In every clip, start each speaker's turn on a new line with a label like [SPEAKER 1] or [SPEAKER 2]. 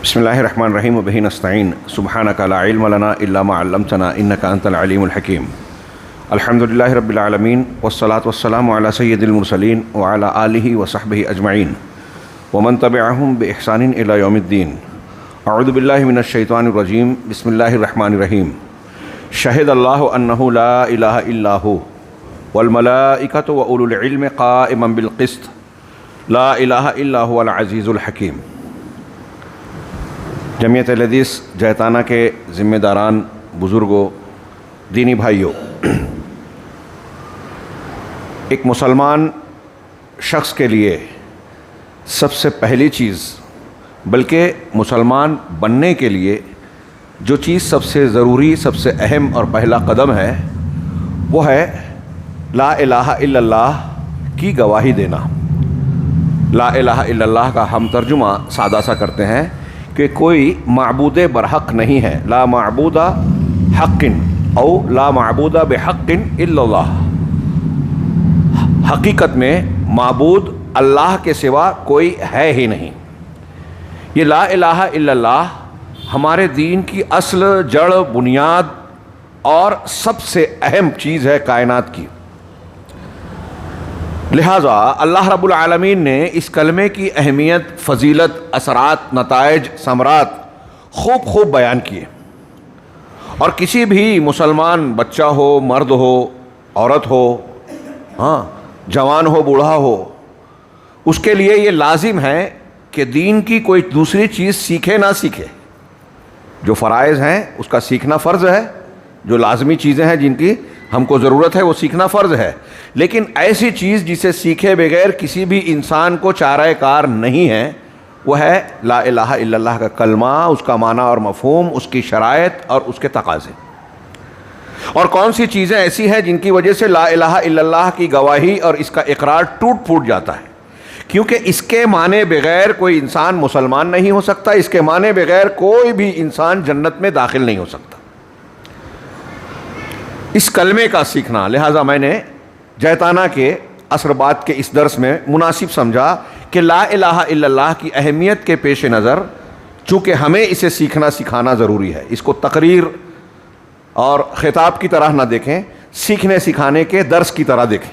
[SPEAKER 1] بسم اللہ الرحمن الرحیم وبہ نستعین سبحانک لا علم لنا الا ما علمتنا انک انت العلیم الحکیم الحمدللہ رب العالمین والصلاة والسلام علی سید المرسلین وعلی آلہ وصحبہ اجمعین ومن تبعہم بإحسان الی یوم الدین اعوذ باللہ من الشیطان الرجیم بسم اللہ الرحمن الرحیم شہد اللہ انہ لا الہ الا ہو والملائکۃ واولو العلم قائما بالقسط لا الہ الا هو العزیز الحکیم۔ جمعیت اہل حدیث جہتانہ کے ذمہ داران، بزرگوں، دینی بھائیوں، ایک مسلمان شخص کے لیے سب سے پہلی چیز، بلکہ مسلمان بننے کے لیے جو چیز سب سے ضروری، سب سے اہم اور پہلا قدم ہے، وہ ہے لا الہ الا اللہ کی گواہی دینا۔ لا الہ الا اللہ کا ہم ترجمہ سادہ سا کرتے ہیں کہ کوئی معبود برحق نہیں ہے، لا معبود حق او لا معبود بحق الا اللہ۔ حقیقت میں معبود اللہ کے سوا کوئی ہے ہی نہیں۔ یہ لا الہ الا اللہ ہمارے دین کی اصل، جڑ، بنیاد اور سب سے اہم چیز ہے کائنات کی۔ لہٰذا اللہ رب العالمین نے اس کلمے کی اہمیت، فضیلت، اثرات، نتائج، ثمرات خوب بیان کیے، اور کسی بھی مسلمان بچہ ہو، مرد ہو، عورت ہو، جوان ہو، بوڑھا ہو، اس کے لیے یہ لازم ہے کہ دین کی کوئی دوسری چیز سیکھے نہ سیکھے۔ جو فرائض ہیں اس کا سیکھنا فرض ہے، جو لازمی چیزیں ہیں جن کی ہم کو ضرورت ہے وہ سیکھنا فرض ہے، لیکن ایسی چیز جسے سیکھے بغیر کسی بھی انسان کو چارہ کار نہیں ہے، وہ ہے لا الہ الا اللہ کا کلمہ، اس کا معنی اور مفہوم، اس کی شرائط اور اس کے تقاضے۔ اور کون سی چیزیں ایسی ہیں جن کی وجہ سے لا الہ الا اللہ کی گواہی اور اس کا اقرار ٹوٹ پھوٹ جاتا ہے؟ کیونکہ اس کے معنی بغیر کوئی انسان مسلمان نہیں ہو سکتا، اس کے معنی بغیر کوئی بھی انسان جنت میں داخل نہیں ہو سکتا۔ اس کلمے کا سیکھنا، لہٰذا میں نے جہتانہ کے عصر بعد کے اس درس میں مناسب سمجھا کہ لا الہ الا اللہ کی اہمیت کے پیش نظر، چونکہ ہمیں اسے سیکھنا سکھانا ضروری ہے، اس کو تقریر اور خطاب کی طرح نہ دیکھیں، سیکھنے سکھانے کے درس کی طرح دیکھیں۔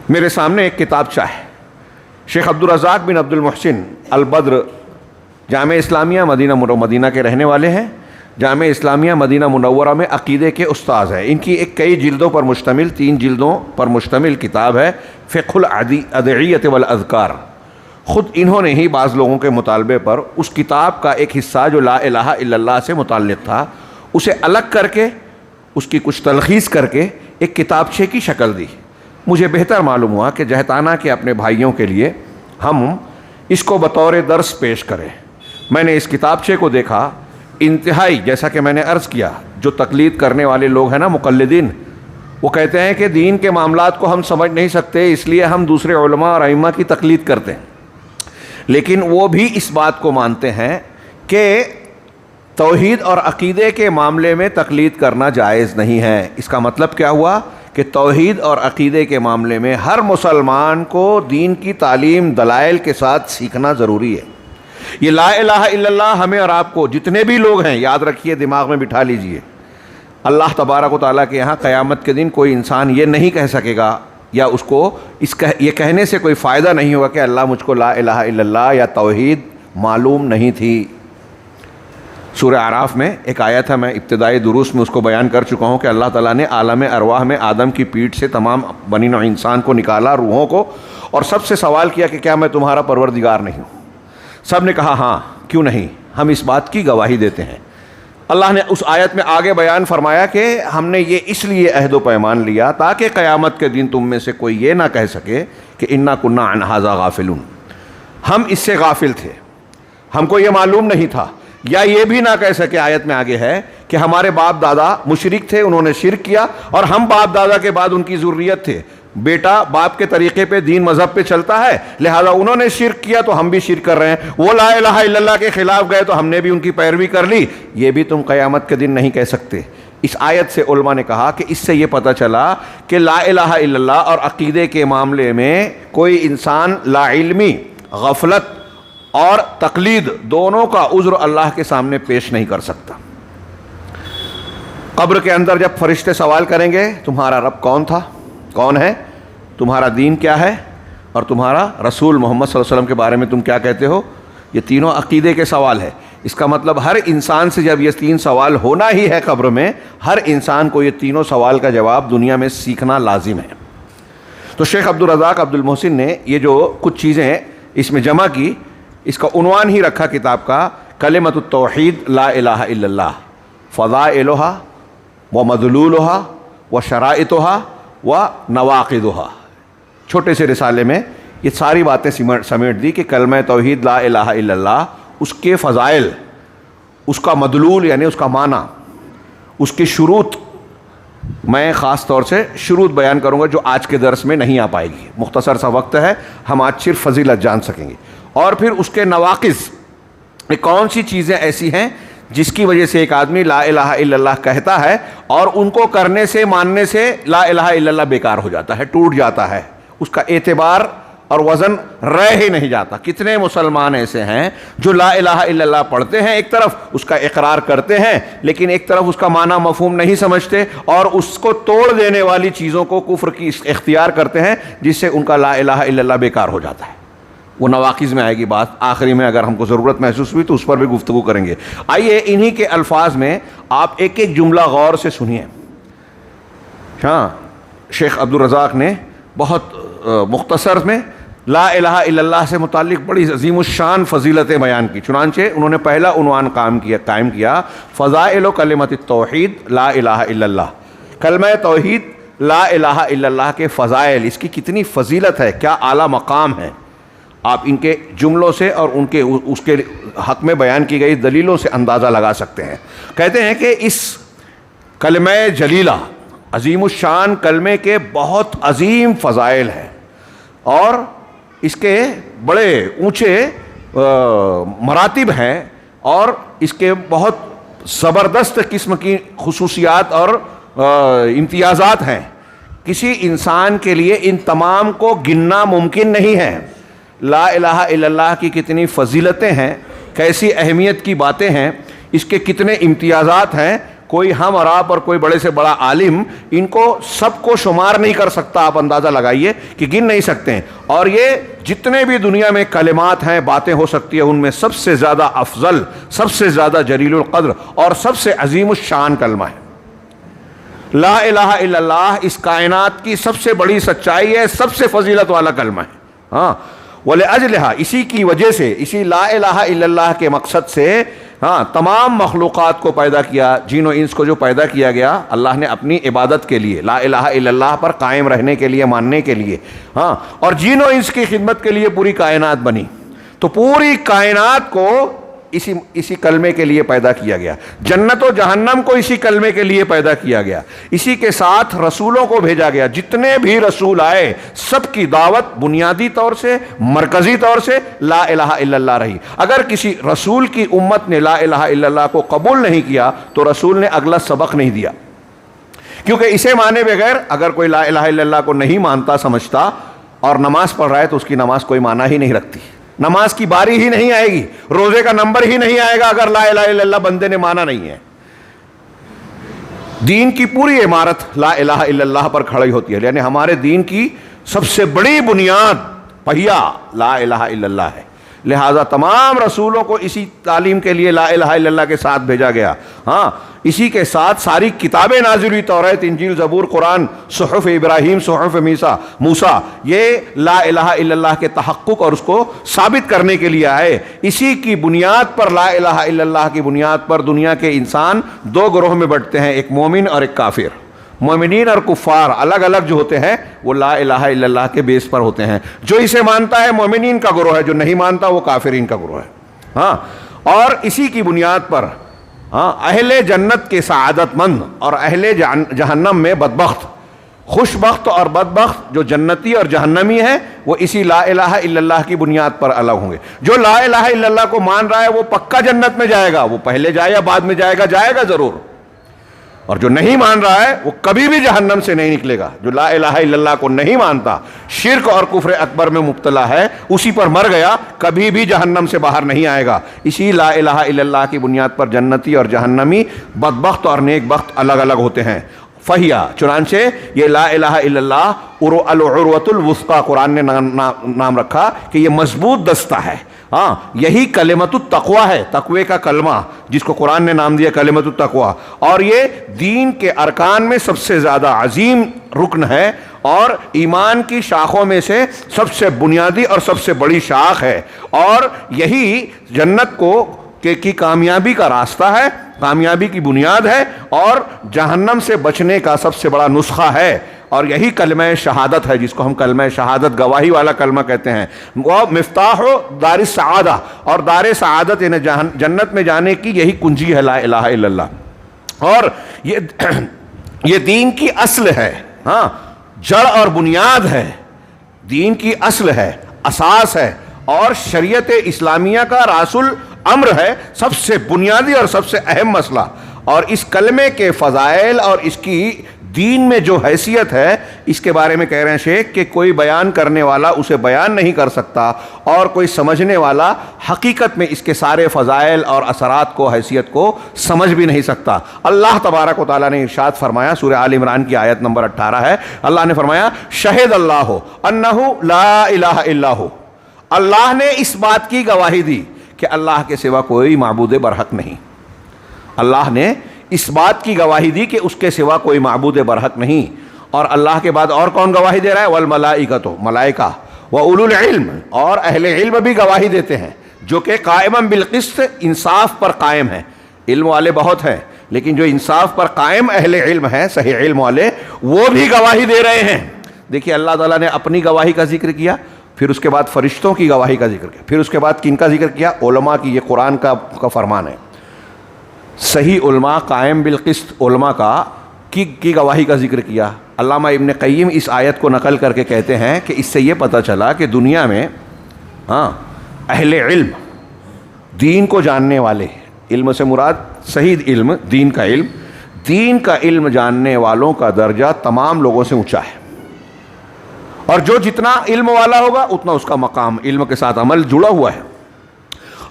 [SPEAKER 1] میرے سامنے ایک کتابچہ ہے، شیخ عبدالرزاق بن عبد المحسن البدر، جامعہ اسلامیہ مدینہ کے رہنے والے ہیں، جامعہ اسلامیہ مدینہ منورہ میں عقیدے کے استاذ ہیں۔ ان کی ایک کئی جلدوں پر مشتمل، 3 جلدوں پر مشتمل کتاب ہے فقہ الادعیۃ والاذکار۔ خود انہوں نے ہی بعض لوگوں کے مطالبے پر اس کتاب کا ایک حصہ جو لا الہ الا اللہ سے متعلق تھا، اسے الگ کر کے، اس کی کچھ تلخیص کر کے ایک کتابچے کی شکل دی۔ مجھے بہتر معلوم ہوا کہ جہتانہ کے اپنے بھائیوں کے لیے ہم اس کو بطور درس پیش کریں۔ میں نے اس کتابچے کو دیکھا، انتہائی، جیسا کہ میں نے عرض کیا، جو تقلید کرنے والے لوگ ہیں نا، مقلدین، وہ کہتے ہیں کہ دین کے معاملات کو ہم سمجھ نہیں سکتے، اس لیے ہم دوسرے علماء اور ائمہ کی تقلید کرتے ہیں، لیکن وہ بھی اس بات کو مانتے ہیں کہ توحید اور عقیدے کے معاملے میں تقلید کرنا جائز نہیں ہے۔ اس کا مطلب کیا ہوا کہ توحید اور عقیدے کے معاملے میں ہر مسلمان کو دین کی تعلیم دلائل کے ساتھ سیکھنا ضروری ہے۔ یہ لا الہ الا اللہ ہمیں اور آپ کو، جتنے بھی لوگ ہیں، یاد رکھیے، دماغ میں بٹھا لیجئے، اللہ تبارک و تعالیٰ کے یہاں قیامت کے دن کوئی انسان یہ نہیں کہہ سکے گا، یا اس کو یہ کہنے سے کوئی فائدہ نہیں ہوگا کہ اللہ مجھ کو لا الہ الا اللہ یا توحید معلوم نہیں تھی۔ سورہ اعراف میں ایک آیت ہے، میں ابتدائی دروس میں اس کو بیان کر چکا ہوں کہ اللہ تعالیٰ نے عالم ارواح میں آدم کی پیٹھ سے تمام بنی نوع انسان کو نکالا، روحوں کو، اور سب سے سوال کیا کہ کیا میں تمہارا پروردگار نہیں ہوں؟ سب نے کہا ہاں، کیوں نہیں، ہم اس بات کی گواہی دیتے ہیں۔ اللہ نے اس آیت میں آگے بیان فرمایا کہ ہم نے یہ اس لیے عہد و پیمان لیا تاکہ قیامت کے دن تم میں سے کوئی یہ نہ کہہ سکے کہ انا کنا عن ھذا غافلون، ہم اس سے غافل تھے، ہم کو یہ معلوم نہیں تھا، یا یہ بھی نہ کہہ سکے، آیت میں آگے ہے کہ ہمارے باپ دادا مشرک تھے، انہوں نے شرک کیا، اور ہم باپ دادا کے بعد ان کی ذریت تھے، بیٹا باپ کے طریقے پہ، دین مذہب پہ چلتا ہے، لہذا انہوں نے شرک کیا تو ہم بھی شرک کر رہے ہیں، وہ لا الہ الا اللہ کے خلاف گئے تو ہم نے بھی ان کی پیروی کر لی، یہ بھی تم قیامت کے دن نہیں کہہ سکتے۔ اس آیت سے علماء نے کہا کہ اس سے یہ پتہ چلا کہ لا الہ الا اللہ اور عقیدے کے معاملے میں کوئی انسان لا علمی، غفلت اور تقلید دونوں کا عذر اللہ کے سامنے پیش نہیں کر سکتا۔ قبر کے اندر جب فرشتے سوال کریں گے تمہارا رب کون تھا، کون ہے، تمہارا دین کیا ہے، اور تمہارا رسول محمد صلی اللہ علیہ وسلم کے بارے میں تم کیا کہتے ہو، یہ تینوں عقیدے کے سوال ہے۔ اس کا مطلب ہر انسان سے جب یہ تین سوال ہونا ہی ہے قبر میں، ہر انسان کو یہ تینوں سوال کا جواب دنیا میں سیکھنا لازم ہے۔ تو شیخ عبدالرزاق عبد المحسن نے یہ جو کچھ چیزیں اس میں جمع کی، اس کا عنوان ہی رکھا کتاب کا کلمۃ التوحید لا الہ الا اللہ، فضائلھا و مدلولھا و شرائطھا و نواقضھا۔ چھوٹے سے رسالے میں یہ ساری باتیں سمیٹ دی کہ کلمہ توحید لا الہ الا اللہ، اس کے فضائل، اس کا مدلول یعنی اس کا معنی، اس کی شروط، میں خاص طور سے شروط بیان کروں گا جو آج کے درس میں نہیں آ پائے گی، مختصر سا وقت ہے، ہم آج صرف فضیلت جان سکیں گے۔ اور پھر اس کے نواقض، کون سی چیزیں ایسی ہیں جس کی وجہ سے ایک آدمی لا الہ الا اللہ کہتا ہے اور ان کو کرنے سے، ماننے سے لا الہ الا اللہ بیکار ہو جاتا ہے، ٹوٹ جاتا ہے، اس کا اعتبار اور وزن رہ ہی نہیں جاتا۔ کتنے مسلمان ایسے ہیں جو لا الہ الا اللہ پڑھتے ہیں، ایک طرف اس کا اقرار کرتے ہیں لیکن ایک طرف اس کا معنی مفہوم نہیں سمجھتے اور اس کو توڑ دینے والی چیزوں کو کفر کی اختیار کرتے ہیں، جس سے ان کا لا الہ الا اللہ بیکار ہو جاتا ہے۔ وہ نواقض میں آئے گی بات، آخری میں اگر ہم کو ضرورت محسوس ہوئی تو اس پر بھی گفتگو کریں گے۔ آئیے انہی کے الفاظ میں آپ ایک ایک جملہ غور سے سنیے۔ ہاں، شیخ عبدالرزاق نے بہت مختصر میں لا الہ الا اللہ سے متعلق بڑی عظیم الشان فضیلتیں بیان کی، چنانچہ انہوں نے پہلا عنوان قائم کیا فضائل و کلمۃ التوحید لا الہ الا اللہ، کلمہ توحید لا الہ الا اللہ کے فضائل، اس کی کتنی فضیلت ہے، کیا اعلیٰ مقام ہے، آپ ان کے جملوں سے اور ان کے اس کے حق میں بیان کی گئی دلیلوں سے اندازہ لگا سکتے ہیں۔ کہتے ہیں کہ اس کلمہ جلیلہ، عظیم الشان کلمے کے بہت عظیم فضائل ہیں اور اس کے بڑے اونچے مراتب ہیں اور اس کے بہت زبردست قسم کی خصوصیات اور امتیازات ہیں۔ کسی انسان کے لیے ان تمام کو گننا ممکن نہیں ہے۔ لا الہ الا اللہ کی کتنی فضیلتیں ہیں، کیسی اہمیت کی باتیں ہیں، اس کے کتنے امتیازات ہیں، کوئی ہم اور آپ اور کوئی بڑے سے بڑا عالم ان کو سب کو شمار نہیں کر سکتا، آپ اندازہ لگائیے کہ گن نہیں سکتے ہیں۔ اور یہ جتنے بھی دنیا میں کلمات ہیں، باتیں ہو سکتی ہیں، ان میں سب سے زیادہ افضل، سب سے زیادہ جلیل القدر اور سب سے عظیم الشان کلمہ ہے۔ لا الہ الا اللہ اس کائنات کی سب سے بڑی سچائی ہے، سب سے فضیلت والا کلمہ ہے۔ ہاں، وَلِأَجْلِهَا، اسی کی وجہ سے، اسی لا الہ الا اللہ کے مقصد سے تمام مخلوقات کو پیدا کیا، جن و انس کو جو پیدا کیا گیا اللہ نے اپنی عبادت کے لیے، لا الہ الا اللہ پر قائم رہنے کے لیے، ماننے کے لیے، اور جن و انس کی خدمت کے لیے پوری کائنات بنی۔ تو پوری کائنات کو اسی کلمے کے لیے پیدا کیا گیا، جنت و جہنم کو اسی کلمے کے لیے پیدا کیا گیا، اسی کے ساتھ رسولوں کو بھیجا گیا۔ جتنے بھی رسول آئے سب کی دعوت بنیادی طور سے، مرکزی طور سے لا الہ الا اللہ رہی۔ اگر کسی رسول کی امت نے لا الہ الا اللہ کو قبول نہیں کیا تو رسول نے اگلا سبق نہیں دیا، کیونکہ اسے مانے بغیر اگر کوئی لا الہ الا اللہ کو نہیں مانتا، سمجھتا اور نماز پڑھ رہا ہے تو اس کی نماز کوئی معنی ہی نہیں رکھتی، نماز کی باری ہی نہیں آئے گی، روزے کا نمبر ہی نہیں آئے گا اگر لا الہ الا اللہ بندے نے مانا نہیں ہے۔ دین کی پوری عمارت لا الہ الا اللہ پر کھڑی ہوتی ہے، یعنی ہمارے دین کی سب سے بڑی بنیاد پہیا لا الہ الا اللہ ہے۔ لہذا تمام رسولوں کو اسی تعلیم کے لیے لا الہ الا اللہ کے ساتھ بھیجا گیا۔ ہاں، اسی کے ساتھ ساری کتابیں نازل ہوئی، توریت، انجیل، زبور، قرآن، صحف ابراہیم، صحف موسیٰ، یہ لا الہ الا اللہ کے تحقق اور اس کو ثابت کرنے کے لیے آئے۔ اسی کی بنیاد پر، لا الہ الا اللہ کی بنیاد پر دنیا کے انسان دو گروہ میں بٹتے ہیں، ایک مومن اور ایک کافر۔ مومنین اور کفار الگ الگ جو ہوتے ہیں وہ لا الہ الا اللہ کے بیس پر ہوتے ہیں۔ جو اسے مانتا ہے مومنین کا گروہ ہے، جو نہیں مانتا وہ کافرین کا گروہ ہے۔ ہاں، اور اسی کی بنیاد پر اہل جنت کے سعادت مند اور اہل جہنم میں بدبخت، خوش بخت اور بدبخت، جو جنتی اور جہنمی ہے وہ اسی لا الہ الا اللہ کی بنیاد پر الگ ہوں گے۔ جو لا الہ الا اللہ کو مان رہا ہے وہ پکا جنت میں جائے گا، وہ پہلے جائے یا بعد میں جائے گا، جائے گا ضرور۔ اور جو نہیں مان رہا ہے وہ کبھی بھی جہنم سے نہیں نکلے گا. جو لا الہ الا اللہ کو نہیں مانتا, شرک اور کفر اکبر میں مبتلا ہے, اسی پر مر گیا, کبھی بھی جہنم سے باہر نہیں آئے گا. اسی لا الہ الا اللہ کی بنیاد پر جنتی اور جہنمی, بدبخت اور نیک بخت الگ الگ ہوتے ہیں. فہیا, چنانچہ یہ لا الہ الا اللہ العروۃ الوثقی قرآن نے نام رکھا کہ یہ مضبوط دستہ ہے. ہاں, یہی کلمۃ التقوی ہے, تقوی کا کلمہ جس کو قرآن نے نام دیا کلمۃ التقوی, اور یہ دین کے ارکان میں سب سے زیادہ عظیم رکن ہے اور ایمان کی شاخوں میں سے سب سے بنیادی اور سب سے بڑی شاخ ہے, اور یہی جنت کی کامیابی کا راستہ ہے, کامیابی کی بنیاد ہے, اور جہنم سے بچنے کا سب سے بڑا نسخہ ہے. اور یہی کلمہ شہادت ہے جس کو ہم کلمہ شہادت, گواہی والا کلمہ کہتے ہیں. وہ مفتاح دار السعادہ, اور دار سعادت یعنی جنت میں جانے کی یہی کنجی ہے لا الہ الا اللہ. اور یہ دین کی اصل ہے, ہاں, جڑ اور بنیاد ہے, دین کی اصل ہے, اساس ہے, اور شریعت اسلامیہ کا راس الامر ہے, سب سے بنیادی اور سب سے اہم مسئلہ. اور اس کلمے کے فضائل اور اس کی دین میں جو حیثیت ہے, اس کے بارے میں کہہ رہے ہیں شیخ کہ کوئی بیان کرنے والا اسے بیان نہیں کر سکتا, اور کوئی سمجھنے والا حقیقت میں اس کے سارے فضائل اور اثرات کو, حیثیت کو سمجھ بھی نہیں سکتا. اللہ تبارک و تعالیٰ نے ارشاد فرمایا, سورہ آل عمران کی آیت نمبر 18 ہے, اللہ نے فرمایا شہد اللہ انہ لا الہ الا ہو, اللہ نے اس بات کی گواہی دی کہ اللہ کے سوا کوئی معبود برحق نہیں. اللہ نے اس بات کی گواہی دی کہ اس کے سوا کوئی معبود برحق نہیں. اور اللہ کے بعد اور کون گواہی دے رہا ہے؟ والملائکۃ, ملائکہ, واولو العلم, اور اہل علم بھی گواہی دیتے ہیں, جو کہ قائما بالقسط, انصاف پر قائم ہیں. علم والے بہت ہیں, لیکن جو انصاف پر قائم اہل علم ہیں, صحیح علم والے, وہ بھی گواہی دے رہے ہیں. دیکھیے اللہ تعالیٰ نے اپنی گواہی کا ذکر کیا, پھر اس کے بعد فرشتوں کی گواہی کا ذکر کیا, پھر اس کے بعد کن کا ذکر کیا؟ علماء کی. یہ قرآن کا فرمان ہے. صحیح علماء, قائم بالقسط علماء کی گواہی کا ذکر کیا. علامہ ابن قیم اس آیت کو نقل کر کے کہتے ہیں کہ اس سے یہ پتہ چلا کہ دنیا میں اہل علم, دین کو جاننے والے, علم سے مراد صحیح علم, دین کا علم, دین کا علم جاننے والوں کا درجہ تمام لوگوں سے اونچا ہے. اور جو جتنا علم والا ہوگا اتنا اس کا مقام علم کے ساتھ عمل جڑا ہوا ہے.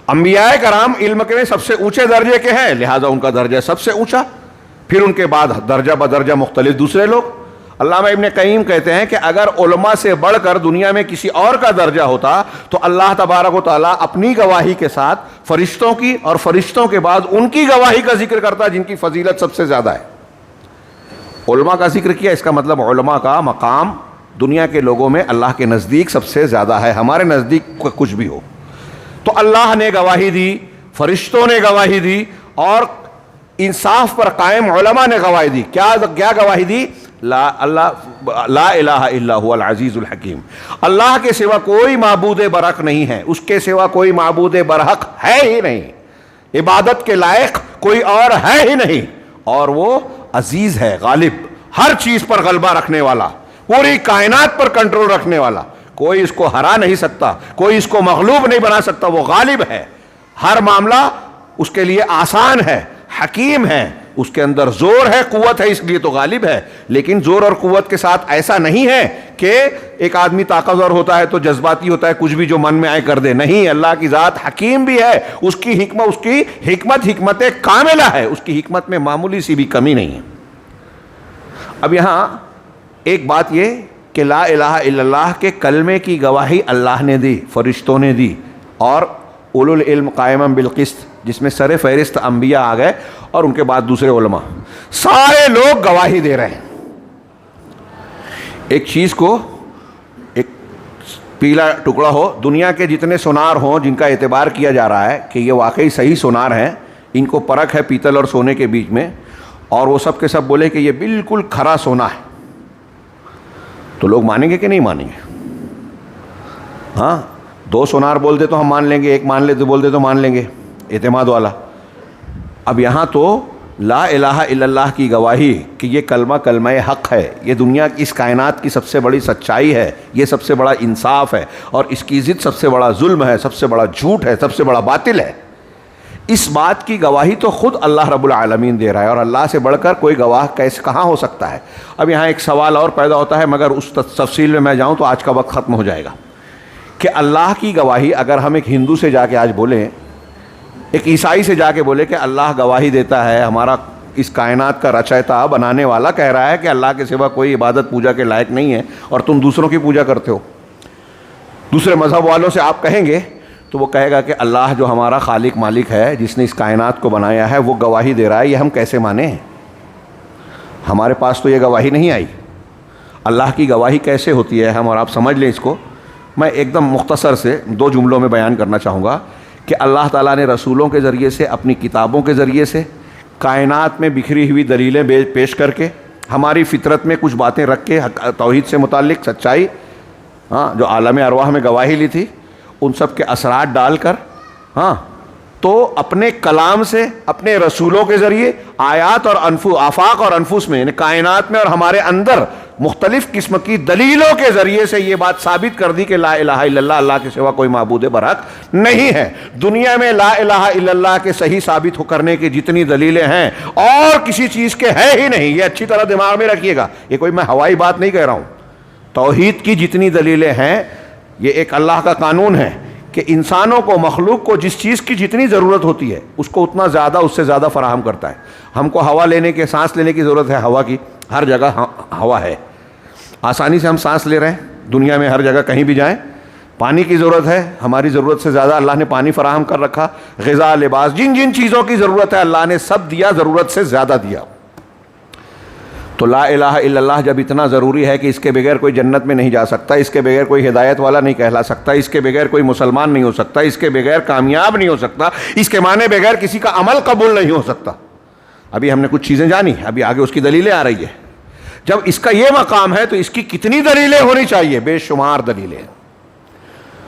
[SPEAKER 1] انبیاء کرام علم کے سب سے اونچے درجے کے ہیں, لہذا ان کا درجہ سب سے اونچا. پھر ان کے بعد درجہ بدرجہ مختلف دوسرے لوگ. علامہ ابن قیم کہتے ہیں کہ اگر علماء سے بڑھ کر دنیا میں کسی اور کا درجہ ہوتا تو اللہ تبارک و تعالیٰ اپنی گواہی کے ساتھ فرشتوں کی, اور فرشتوں کے بعد ان کی گواہی کا ذکر کرتا جن کی فضیلت سب سے زیادہ ہے. علماء کا ذکر کیا, اس کا مطلب علماء کا مقام دنیا کے لوگوں میں اللہ کے نزدیک سب سے زیادہ ہے. ہمارے نزدیک کچھ بھی ہو, تو اللہ نے گواہی دی, فرشتوں نے گواہی دی, اور انصاف پر قائم علماء نے گواہی دی. کیا گواہی دی؟ لا الہ الا هو العزیز الحکیم, اللہ کے سوا کوئی معبود برحق نہیں ہے, اس کے سوا کوئی معبود برحق ہے ہی نہیں, عبادت کے لائق کوئی اور ہے ہی نہیں, اور وہ عزیز ہے, غالب, ہر چیز پر غلبہ رکھنے والا, پوری کائنات پر کنٹرول رکھنے والا. کوئی اس کو ہرا نہیں سکتا, کوئی اس کو مغلوب نہیں بنا سکتا. وہ غالب ہے, ہر معاملہ اس کے لیے آسان ہے, حکیم ہے, اس کے اندر زور ہے, قوت ہے, اس لیے تو غالب ہے. لیکن زور اور قوت کے ساتھ ایسا نہیں ہے کہ ایک آدمی طاقتور ہوتا ہے تو جذباتی ہوتا ہے, کچھ بھی جو من میں آئے کر دے. نہیں, اللہ کی ذات حکیم بھی ہے, اس کی حکمت کاملہ ہے, اس کی حکمت میں معمولی سی بھی کمی نہیں ہے. اب یہاں ایک بات یہ کہ لا الہ الا اللہ کے کلمے کی گواہی اللہ نے دی, فرشتوں نے دی, اور اولو العلم قائما بالقسط, جس میں سر فہرست انبیاء آ گئے, اور ان کے بعد دوسرے علماء, سارے لوگ گواہی دے رہے ہیں. ایک چیز کو, ایک پیلا ٹکڑا ہو, دنیا کے جتنے سونار ہوں جن کا اعتبار کیا جا رہا ہے کہ یہ واقعی صحیح سونار ہیں, ان کو پرکھ ہے پیتل اور سونے کے بیچ میں, اور وہ سب کے سب بولے کہ یہ بالکل کھرا سونا ہے, تو لوگ مانیں گے کہ نہیں مانیں گے؟ ہاں, دو سونار بول دے تو ہم مان لیں گے, ایک مان لے تو بول دے تو مان لیں گے, اعتماد والا. اب یہاں تو لا الہ الا اللہ کی گواہی کہ یہ کلمہ حق ہے, یہ دنیا کی, اس کائنات کی سب سے بڑی سچائی ہے, یہ سب سے بڑا انصاف ہے, اور اس کی ضد سب سے بڑا ظلم ہے, سب سے بڑا جھوٹ ہے, سب سے بڑا باطل ہے. اس بات کی گواہی تو خود اللہ رب العالمین دے رہا ہے، اور اللہ سے بڑھ کر کوئی گواہ کہاں ہو سکتا ہے؟ اب یہاں ایک سوال اور پیدا ہوتا ہے، مگر اس تفصیل میں جاؤں تو آج کا وقت ختم ہو جائے گا، کہ اللہ کی گواہی اگر ہم ایک ہندو سے جا کے آج بولیں، ایک عیسائی سے جا کے بولے کہ اللہ گواہی دیتا ہے، ہمارا اس کائنات کا رچیتا بنانے والا کہہ رہا ہے کہ اللہ کے سوا کوئی عبادت پوجا کے لائق نہیں ہے، اور تم دوسروں کی پوجا کرتے ہو، دوسرے مذہب والوں سے آپ کہیں گے تو وہ کہے گا کہ اللہ جو ہمارا خالق مالک ہے، جس نے اس کائنات کو بنایا ہے، وہ گواہی دے رہا ہے، یہ ہم کیسے مانیں؟ ہمارے پاس تو یہ گواہی نہیں آئی۔ اللہ کی گواہی کیسے ہوتی ہے ہم اور آپ سمجھ لیں اس کو۔ میں ایک دم مختصر سے 2 جملوں میں بیان کرنا چاہوں گا کہ اللہ تعالیٰ نے رسولوں کے ذریعے سے، اپنی کتابوں کے ذریعے سے، کائنات میں بکھری ہوئی دلیلیں پیش کر کے، ہماری فطرت میں کچھ باتیں رکھ کے، توحید سے متعلق سچائی، جو عالم ارواح میں گواہی لی تھی، ان سب کے اثرات ڈال کر، تو اپنے کلام سے، اپنے رسولوں کے ذریعے آیات اور آفاق اور انفس میں، یعنی کائنات میں اور ہمارے اندر مختلف قسم کی دلیلوں کے ذریعے سے یہ بات ثابت کر دی کہ لا الہ الا اللہ، اللہ کے سوا کوئی معبود برحق نہیں ہے۔ دنیا میں لا الہ الا اللہ کے صحیح ثابت کرنے کی جتنی دلیلیں ہیں اور کسی چیز کے ہے ہی نہیں، یہ اچھی طرح دماغ میں رکھیے گا، یہ کوئی میں ہوائی بات نہیں کہہ رہا ہوں۔ توحید کی جتنی دلیلیں ہیں، یہ ایک اللہ کا قانون ہے کہ انسانوں کو، مخلوق کو جس چیز کی جتنی ضرورت ہوتی ہے اس کو اتنا زیادہ، اس سے زیادہ فراہم کرتا ہے۔ ہم کو ہوا لینے کے، سانس لینے کی ضرورت ہے، ہوا کی ہر جگہ ہوا ہے، آسانی سے ہم سانس لے رہے ہیں دنیا میں ہر جگہ کہیں بھی جائیں۔ پانی کی ضرورت ہے، ہماری ضرورت سے زیادہ اللہ نے پانی فراہم کر رکھا۔ غذا، لباس، جن جن چیزوں کی ضرورت ہے اللہ نے سب دیا، ضرورت سے زیادہ دیا۔ تو لا الہ الا اللہ جب اتنا ضروری ہے کہ اس کے بغیر کوئی جنت میں نہیں جا سکتا، اس کے بغیر کوئی ہدایت والا نہیں کہلا سکتا، اس کے بغیر کوئی مسلمان نہیں ہو سکتا، اس کے بغیر کامیاب نہیں ہو سکتا، اس کے معنی بغیر کسی کا عمل قبول نہیں ہو سکتا۔ ابھی ہم نے کچھ چیزیں جانی، ابھی آگے اس کی دلیلیں آ رہی ہے۔ جب اس کا یہ مقام ہے تو اس کی کتنی دلیلیں ہونی چاہیے؟ بے شمار دلیلیں،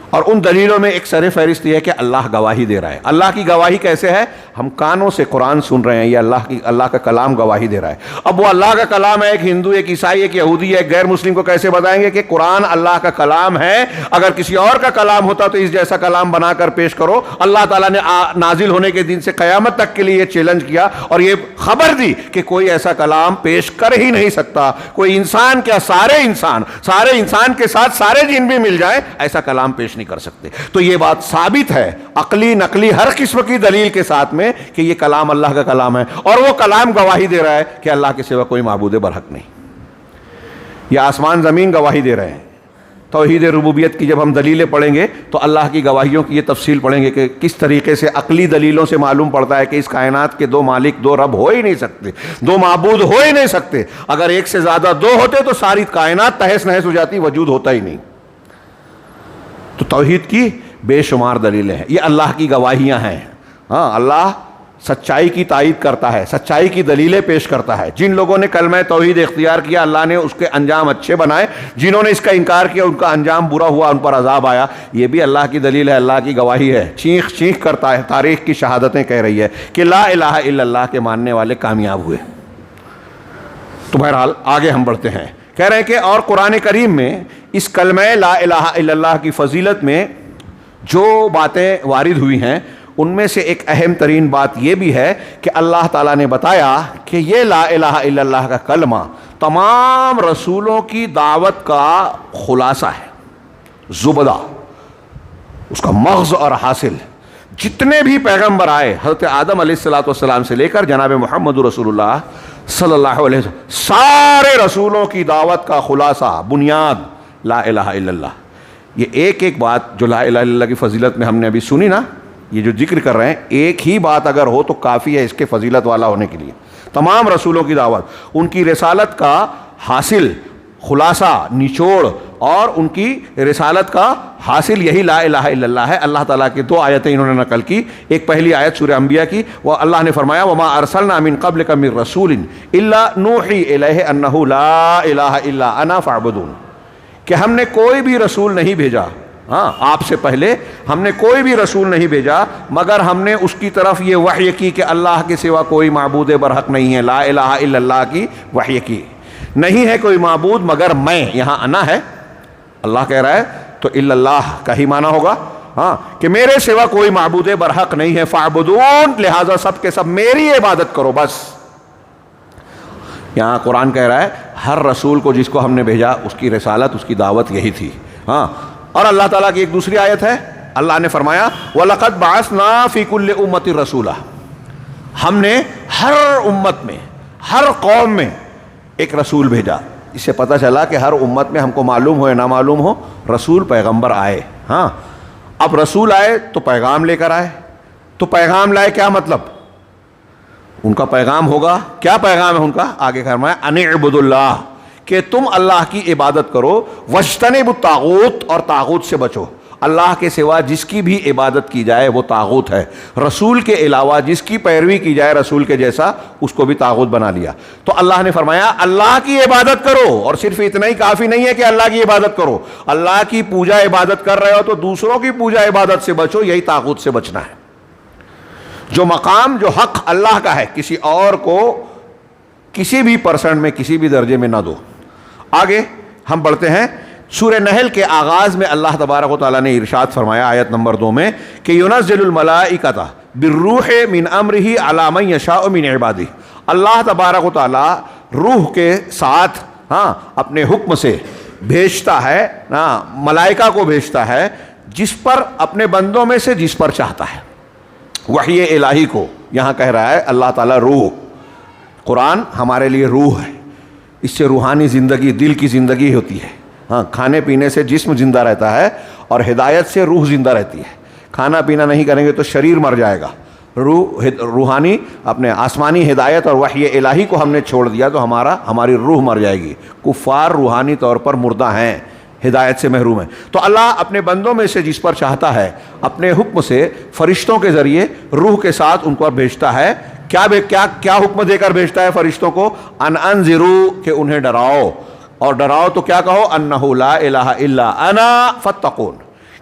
[SPEAKER 1] اور ان دلیلوں میں ایک سر فہرست یہ ہے کہ اللہ گواہی دے رہا ہے۔ اللہ کی گواہی کیسے ہے؟ ہم کانوں سے قرآن سن رہے ہیں، یہ اللہ کا کلام گواہی دے رہا ہے۔ اب وہ اللہ کا کلام ہے، ایک ہندو، ایک عیسائی، ایک یہودی، ایک غیر مسلم کو کیسے بتائیں گے کہ قرآن اللہ کا کلام ہے؟ اگر کسی اور کا کلام ہوتا تو اس جیسا کلام بنا کر پیش کرو۔ اللہ تعالیٰ نے نازل ہونے کے دن سے قیامت تک کے لیے یہ چیلنج کیا اور یہ خبر دی کہ کوئی ایسا کلام پیش کر ہی نہیں سکتا، کوئی انسان کیا، سارے انسان کے ساتھ سارے جن بھی مل جائیں ایسا کلام پیش نہیں کر سکتے۔ تو یہ بات ثابت ہے عقلی نقلی ہر قسم کی دلیل کے ساتھ میں کہ یہ کلام اللہ کا کلام ہے، اور وہ کلام گواہی دے رہا ہے کہ اللہ کے سوا کوئی معبود برحق نہیں۔ یہ آسمان زمین گواہی دے رہے ہیں۔ توحید ربوبیت کی جب ہم دلیلیں پڑھیں گے تو اللہ کی گواہیوں کی یہ تفصیل پڑھیں گے کہ کس طریقے سے عقلی دلیلوں سے معلوم پڑتا ہے کہ اس کائنات کے 2 مالک، 2 رب ہو ہی نہیں سکتے، 2 معبود ہو ہی نہیں سکتے۔ اگر ایک سے زیادہ 2 ہوتے تو ساری کائنات تہس نہس ہو جاتی، وجود ہوتا ہی نہیں۔ تو توحید کی بے شمار دلیلیں ہیں، یہ اللہ کی گواہیاں ہیں۔ اللہ سچائی کی تائید کرتا ہے، سچائی کی دلیلیں پیش کرتا ہے۔ جن لوگوں نے کلمہ توحید اختیار کیا اللہ نے اس کے انجام اچھے بنائے، جنہوں نے اس کا انکار کیا ان کا انجام برا ہوا، ان پر عذاب آیا۔ یہ بھی اللہ کی دلیل ہے، اللہ کی گواہی ہے۔ چیخ چیخ کرتا ہے، تاریخ کی شہادتیں کہہ رہی ہے کہ لا الہ الا اللہ کے ماننے والے کامیاب ہوئے۔ تو بہرحال آگے ہم بڑھتے ہیں، کہہ رہے ہیں کہ اور قرآن کریم میں اس کلمہ لا الہ الا اللہ کی فضیلت میں جو باتیں وارد ہوئی ہیں ان میں سے ایک اہم ترین بات یہ بھی ہے کہ اللہ تعالیٰ نے بتایا کہ یہ لا الہ الا اللہ کا کلمہ تمام رسولوں کی دعوت کا خلاصہ ہے، زبدہ، اس کا مغز اور حاصل۔ جتنے بھی پیغمبر آئے حضرت آدم علیہ السلام سے لے کر جناب محمد رسول اللہ صلی اللہ علیہ وسلم، سارے رسولوں کی دعوت کا خلاصہ، بنیاد لا الہ الا اللہ۔ یہ ایک بات جو لا الہ الا اللہ کی فضیلت میں ہم نے ابھی سنی نا، یہ جو ذکر کر رہے ہیں، ایک ہی بات اگر ہو تو کافی ہے اس کے فضیلت والا ہونے کے لیے۔ تمام رسولوں کی دعوت، ان کی رسالت کا حاصل، خلاصہ، نچوڑ اور ان کی رسالت کا حاصل یہی لا الہ الا اللہ ہے۔ اللہ تعالیٰ کی 2 آیتیں انہوں نے نقل کی۔ ایک پہلی آیت سورہ انبیاء کی، وہ اللہ نے فرمایا وما ارسلنا من قبلک من رسول الا نوحی الیہ انہ لا الہ الا انا فاعبدون، کہ ہم نے کوئی بھی رسول نہیں بھیجا، آپ سے پہلے ہم نے کوئی بھی رسول نہیں بھیجا مگر ہم نے اس کی طرف یہ وحی کی کہ اللہ کے سوا کوئی معبود برحق نہیں ہے، لا الہ الا اللہ کی وحی کی، نہیں ہے کوئی معبود مگر میں، یہاں انا ہے، اللہ کہہ رہا ہے تو الا اللہ کا ہی معنی ہوگا، ہاں کہ میرے سوا کوئی معبود برحق نہیں ہے، فاعبدون، لہذا سب کے سب میری عبادت کرو بس۔ یہاں قرآن کہہ رہا ہے ہر رسول کو جس کو ہم نے بھیجا اس کی رسالت، اس کی دعوت یہی تھی۔ ہاں، اور اللہ تعالیٰ کی ایک دوسری آیت ہے، اللہ نے فرمایا وَلَقَدْ بَعَثْنَا فِي كُلِّ أُمَّةٍ رَسُولًا، ہم نے ہر امت میں، ہر قوم میں ایک رسول بھیجا۔ اس سے پتہ چلا کہ ہر امت میں، ہم کو معلوم ہو یا نہ معلوم ہو، رسول پیغمبر آئے۔ ہاں، اب رسول آئے تو پیغام لے کر آئے، تو پیغام لائے کیا مطلب؟ ان کا پیغام ہوگا، کیا پیغام ہے ان کا؟ آگے فرمایا ان اعبدوا اللہ، کہ تم اللہ کی عبادت کرو، واجتنبوا الطاغوت، اور طاغوت سے بچو۔ اللہ کے سوا جس کی بھی عبادت کی جائے وہ طاغوت ہے، رسول کے علاوہ جس کی پیروی کی جائے رسول کے جیسا، اس کو بھی طاغوت بنا لیا۔ تو اللہ نے فرمایا اللہ کی عبادت کرو، اور صرف اتنا ہی کافی نہیں ہے کہ اللہ کی عبادت کرو، اللہ کی پوجا عبادت کر رہے ہو تو دوسروں کی پوجا عبادت سے بچو، یہی طاغوت سے بچنا ہے۔ جو مقام، جو حق اللہ کا ہے، کسی اور کو کسی بھی پرسنٹ میں، کسی بھی درجے میں نہ دو۔ آگے ہم بڑھتے ہیں، سورہ نحل کے آغاز میں اللہ تبارک و تعالیٰ نے ارشاد فرمایا آیت نمبر 2 میں کہ يُنَزِّلُ الْمَلَائِكَةَ بِالرُّوحِ مِنْ أَمْرِهِ عَلَى مَنْ يَشَاءُ مِنْ عِبَادِهِ، اللہ تبارک و تعالیٰ روح کے ساتھ اپنے حکم سے بھیجتا ہے، ملائکہ کو بھیجتا ہے جس پر، اپنے بندوں میں سے جس پر چاہتا ہے۔ وحی الہی کو یہاں کہہ رہا ہے اللہ تعالیٰ روح۔ قرآن ہمارے لیے روح ہے، اس سے روحانی زندگی، دل کی زندگی ہوتی ہے۔ ہاں، کھانے پینے سے جسم زندہ رہتا ہے، اور ہدایت سے روح زندہ رہتی ہے۔ کھانا پینا نہیں کریں گے تو شریر مر جائے گا۔ روحانی، اپنے آسمانی ہدایت اور وحی الہی کو ہم نے چھوڑ دیا تو ہماری روح مر جائے گی۔ کفار روحانی طور پر مردہ ہیں، ہدایت سے محروم ہیں۔ تو اللہ اپنے بندوں میں سے جس پر چاہتا ہے اپنے حکم سے فرشتوں کے ذریعے روح کے ساتھ ان کو بھیجتا ہے۔ کیا حکم دے کر بھیجتا ہے فرشتوں کو؟ ان انذروا، کہ انہیں ڈراؤ، اور ڈراؤ تو کیا کہو؟ انہ لا الہ الا انا فاتقون،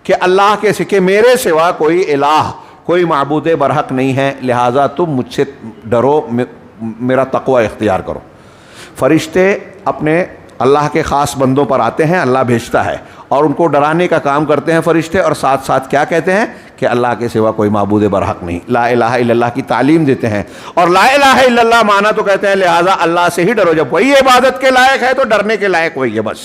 [SPEAKER 1] کہ اللہ کے کہ میرے سوا کوئی الہ، کوئی معبود برحق نہیں ہے، لہٰذا تم مجھ سے ڈرو، میرا تقوی اختیار کرو۔ فرشتے اپنے اللہ کے خاص بندوں پر آتے ہیں، اللہ بھیجتا ہے، اور ان کو ڈرانے کا کام کرتے ہیں فرشتے، اور ساتھ ساتھ کیا کہتے ہیں کہ اللہ کے سوا کوئی معبود برحق نہیں، لا الہ الا اللہ کی تعلیم دیتے ہیں۔ اور لا الہ الا اللہ مانا تو کہتے ہیں لہٰذا اللہ سے ہی ڈرو، جب وہی عبادت کے لائق ہے تو ڈرنے کے لائق وہی ہے بس۔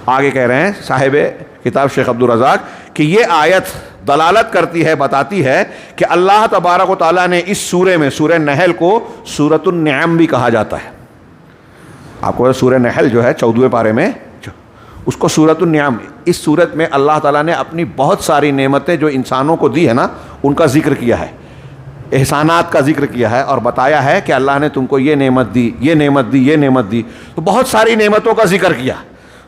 [SPEAKER 1] آگے کہہ رہے ہیں صاحب کتاب شیخ عبدالرزاق کہ یہ آیت دلالت کرتی ہے، بتاتی ہے کہ اللہ تبارک و تعالیٰ نے اس سورے میں، سورہ نحل کو سورۃ النعم بھی کہا جاتا ہے۔ آپ کو سورہ نحل جو ہے 14ویں پارے میں، اس کو سورۃ النعم، اس سورت میں اللہ تعالیٰ نے اپنی بہت ساری نعمتیں جو انسانوں کو دی ہے نا، ان کا ذکر کیا ہے، احسانات کا ذکر کیا ہے، اور بتایا ہے کہ اللہ نے تم کو یہ نعمت دی، یہ نعمت دی، یہ نعمت دی، تو بہت ساری نعمتوں کا ذکر کیا۔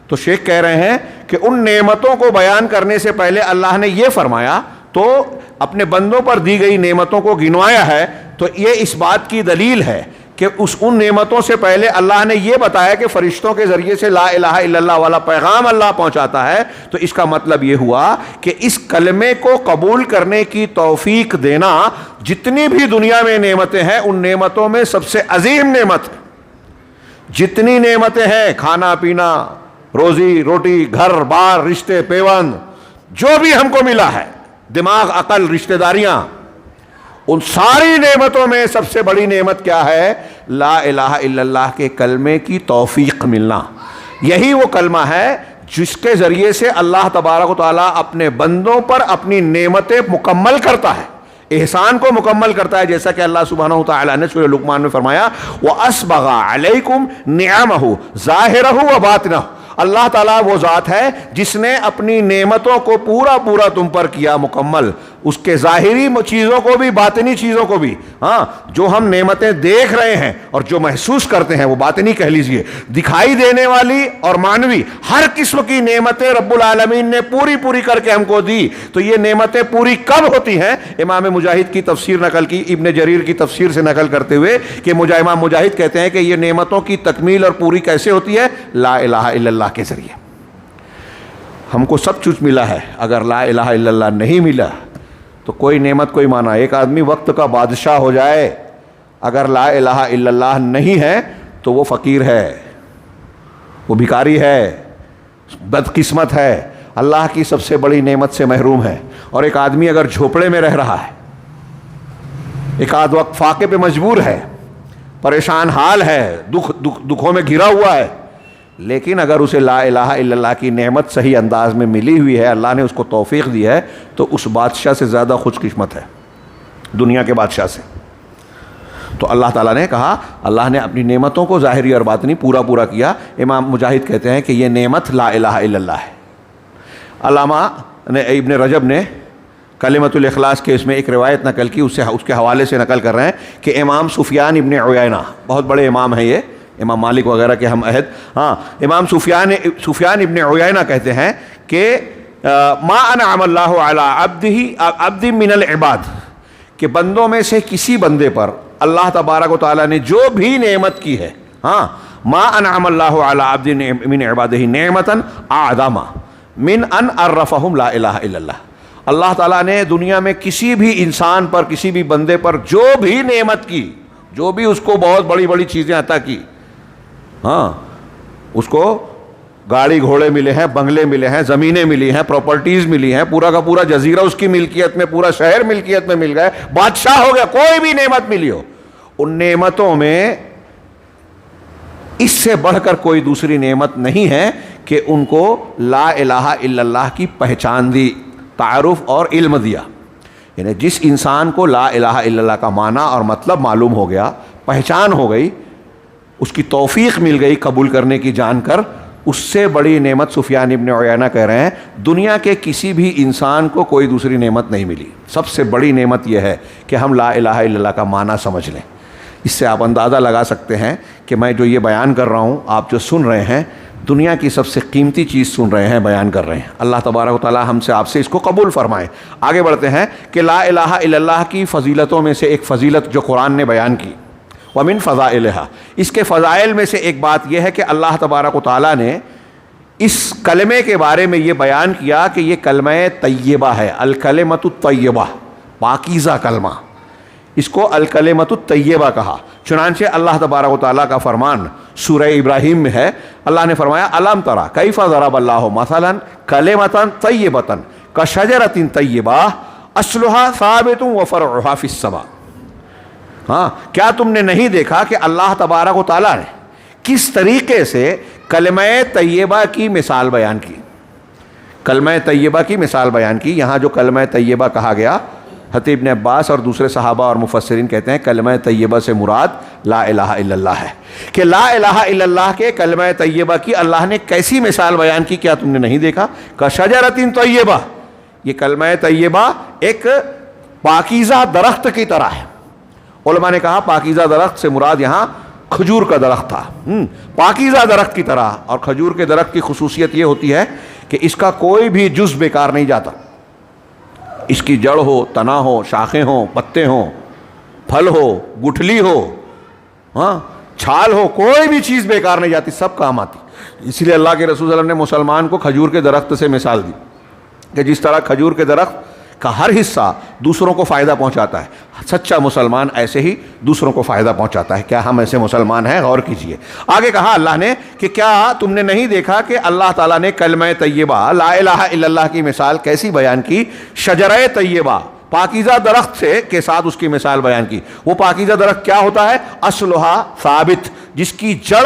[SPEAKER 1] تو شیخ کہہ رہے ہیں کہ ان نعمتوں کو بیان کرنے سے پہلے اللہ نے یہ فرمایا، تو اپنے بندوں پر دی گئی نعمتوں کو گنوایا ہے، تو یہ اس بات کی دلیل ہے کہ ان نعمتوں سے پہلے اللہ نے یہ بتایا کہ فرشتوں کے ذریعے سے لا الہ الا اللہ والا پیغام اللہ پہنچاتا ہے، تو اس کا مطلب یہ ہوا کہ اس کلمے کو قبول کرنے کی توفیق دینا، جتنی بھی دنیا میں نعمتیں ہیں ان نعمتوں میں سب سے عظیم نعمت، جتنی نعمتیں ہیں، کھانا پینا، روزی روٹی، گھر بار، رشتے پیوند، جو بھی ہم کو ملا ہے، دماغ، عقل، رشتہ داریاں، ان ساری نعمتوں میں سب سے بڑی نعمت کیا ہے؟ لا الہ الا اللہ کے کلمے کی توفیق ملنا۔ یہی وہ کلمہ ہے جس کے ذریعے سے اللہ تبارک و تعالیٰ اپنے بندوں پر اپنی نعمتیں مکمل کرتا ہے، احسان کو مکمل کرتا ہے، جیسا کہ اللہ سبحانہ وتعالیٰ نے سورہ لقمان میں فرمایا وَأَسْبَغَ عَلَيْكُمْ نِعَمَهُ ظَاهِرَهُ وَبَاطِنَهُ، اللہ تعالیٰ وہ ذات ہے جس نے اپنی نعمتوں کو پورا تم پر کیا مکمل، اس کے ظاہری چیزوں کو بھی، باطنی چیزوں کو بھی۔ ہاں، جو ہم نعمتیں دیکھ رہے ہیں اور جو محسوس کرتے ہیں وہ باطنی کہہ لیجئے، دکھائی دینے والی اور معنوی ہر قسم کی نعمتیں رب العالمین نے پوری کر کے ہم کو دی۔ تو یہ نعمتیں پوری کب ہوتی ہیں؟ امام مجاہد کی تفسیر نقل کی، ابن جریر کی تفسیر سے نقل کرتے ہوئے کہ امام مجاہد کہتے ہیں کہ یہ نعمتوں کی تکمیل اور پوری کیسے ہوتی ہے؟ لا الہ الا اللہ کے ذریعے۔ ہم کو سب کچھ ملا ہے، اگر لا الہ الا اللہ نہیں ملا تو کوئی نعمت کوئی معنی۔ ایک آدمی وقت کا بادشاہ ہو جائے، اگر لا الہ الا اللہ نہیں ہے تو وہ فقیر ہے، وہ بھکاری ہے، بدقسمت ہے، اللہ کی سب سے بڑی نعمت سے محروم ہے. اور ایک آدمی اگر جھوپڑے میں رہ رہا ہے, ایک آدھ وقت فاقے پہ مجبور ہے, پریشان حال ہے, دکھوں میں گھرا ہوا ہے, لیکن اگر اسے لا الہ الا اللہ کی نعمت صحیح انداز میں ملی ہوئی ہے, اللہ نے اس کو توفیق دی ہے, تو اس بادشاہ سے زیادہ خوش قسمت ہے دنیا کے بادشاہ سے. تو اللہ تعالیٰ نے کہا, اللہ نے اپنی نعمتوں کو ظاہری اور باطنی پورا کیا. امام مجاہد کہتے ہیں کہ یہ نعمت لا الہ الا اللہ ہے. علامہ ابن رجب نے کلمۃ الاخلاص کے اس میں ایک روایت نقل کی, اس کے حوالے سے نقل کر رہے ہیں کہ امام سفیان ابن عیینہ, بہت بڑے امام ہیں یہ, امام مالک وغیرہ کے ہم عہد, امام سفیان ابن عیینہ کہتے ہیں کہ ما انعم اللہ علی عبد من العباد, کہ بندوں میں سے کسی بندے پر اللہ تبارک و تعالیٰ نے جو بھی نعمت کی ہے, ما انعم اللہ علی عبد من عبادہ نعمتا اعظم من ان عرفہم لا الہ الا اللہ. اللہ تعالیٰ نے دنیا میں کسی بھی انسان پر, کسی بھی بندے پر جو بھی نعمت کی, جو بھی اس کو بہت بڑی چیزیں عطا کی, اس کو گاڑی گھوڑے ملے ہیں, بنگلے ملے ہیں, زمینیں ملی ہیں, پراپرٹیز ملی ہیں, پورا کا پورا جزیرہ اس کی ملکیت میں, پورا شہر ملکیت میں مل گئے, بادشاہ ہو گیا, کوئی بھی نعمت ملی ہو, ان نعمتوں میں اس سے بڑھ کر کوئی دوسری نعمت نہیں ہے کہ ان کو لا الہ الا اللہ کی پہچان دی, تعارف اور علم دیا. یعنی جس انسان کو لا الہ الا اللہ کا معنی اور مطلب معلوم ہو گیا, پہچان ہو گئی, اس کی توفیق مل گئی قبول کرنے کی جان کر, اس سے بڑی نعمت سفیان ابن عیینہ کہہ رہے ہیں دنیا کے کسی بھی انسان کو کوئی دوسری نعمت نہیں ملی. سب سے بڑی نعمت یہ ہے کہ ہم لا الہ الا اللہ کا معنی سمجھ لیں. اس سے آپ اندازہ لگا سکتے ہیں کہ میں جو یہ بیان کر رہا ہوں, آپ جو سن رہے ہیں, دنیا کی سب سے قیمتی چیز سن رہے ہیں, بیان کر رہے ہیں. اللہ تبارک و تعالیٰ ہم سے آپ سے اس کو قبول فرمائے. آگے بڑھتے ہیں کہ لا الہ الا اللہ کی فضیلتوں میں سے ایک فضیلت جو قرآن نے بیان کی, ومن فضائلہا, اس کے فضائل میں سے ایک بات یہ ہے کہ اللہ تبارک و تعالیٰ نے اس کلمے کے بارے میں یہ بیان کیا کہ یہ کلمہ طیبہ ہے, الکلمۃ الطیبہ, پاکیزہ کلمہ, اس کو الکلمۃ الطیبہ کہا. چنانچہ اللہ تبارک و تعالیٰ کا فرمان سورہ ابراہیم میں ہے, اللہ نے فرمایا الم تری کیف ضرب اللہ مثلا کلمۃ طیبۃ کشجرۃ طیبہ اصلھا ثابت وفرعھا فی السماء. کیا تم نے نہیں دیکھا کہ اللہ تبارک و تعالیٰ نے کس طریقے سے کلمہ طیبہ کی مثال بیان کی, کلمہ طیبہ کی مثال بیان کی. یہاں جو کلمہ طیبہ کہا گیا, حضرت ابن عباس اور دوسرے صحابہ اور مفسرین کہتے ہیں کلمہ طیبہ سے مراد لا الہ الا اللہ ہے, کہ لا الہ الا اللہ کے کلمہ طیبہ کی اللہ نے کیسی مثال بیان کی, کیا تم نے نہیں دیکھا, کشجرۃ طیبہ, یہ کلمہ طیبہ ایک پاکیزہ درخت کی طرح ہے. علماء نے کہا پاکیزہ درخت سے مراد یہاں کھجور کا درخت تھا, پاکیزہ درخت کی طرح. اور کھجور کے درخت کی خصوصیت یہ ہوتی ہے کہ اس کا کوئی بھی جز بیکار نہیں جاتا, اس کی جڑ ہو, تنا ہو, شاخیں ہوں, پتے ہوں, پھل ہو, گٹھلی ہو, چھال ہو, کوئی بھی چیز بیکار نہیں جاتی, سب کام آتی. اس لیے اللہ کے رسول صلی اللہ علیہ وسلم نے مسلمان کو کھجور کے درخت سے مثال دی کہ جس طرح کھجور کے درخت کا ہر حصہ دوسروں کو فائدہ پہنچاتا ہے, سچا مسلمان ایسے ہی دوسروں کو فائدہ پہنچاتا ہے. کیا ہم ایسے مسلمان ہیں؟ غور کیجئے. آگے کہا اللہ نے کہ کیا تم نے نہیں دیکھا کہ اللہ تعالیٰ نے کلمہ طیبہ لا الہ الا اللہ کی مثال کیسی بیان کی, شجرہ طیبہ, پاکیزہ درخت سے کے ساتھ اس کی مثال بیان کی. وہ پاکیزہ درخت کیا ہوتا ہے؟ اصلھا ثابت, جس کی جڑ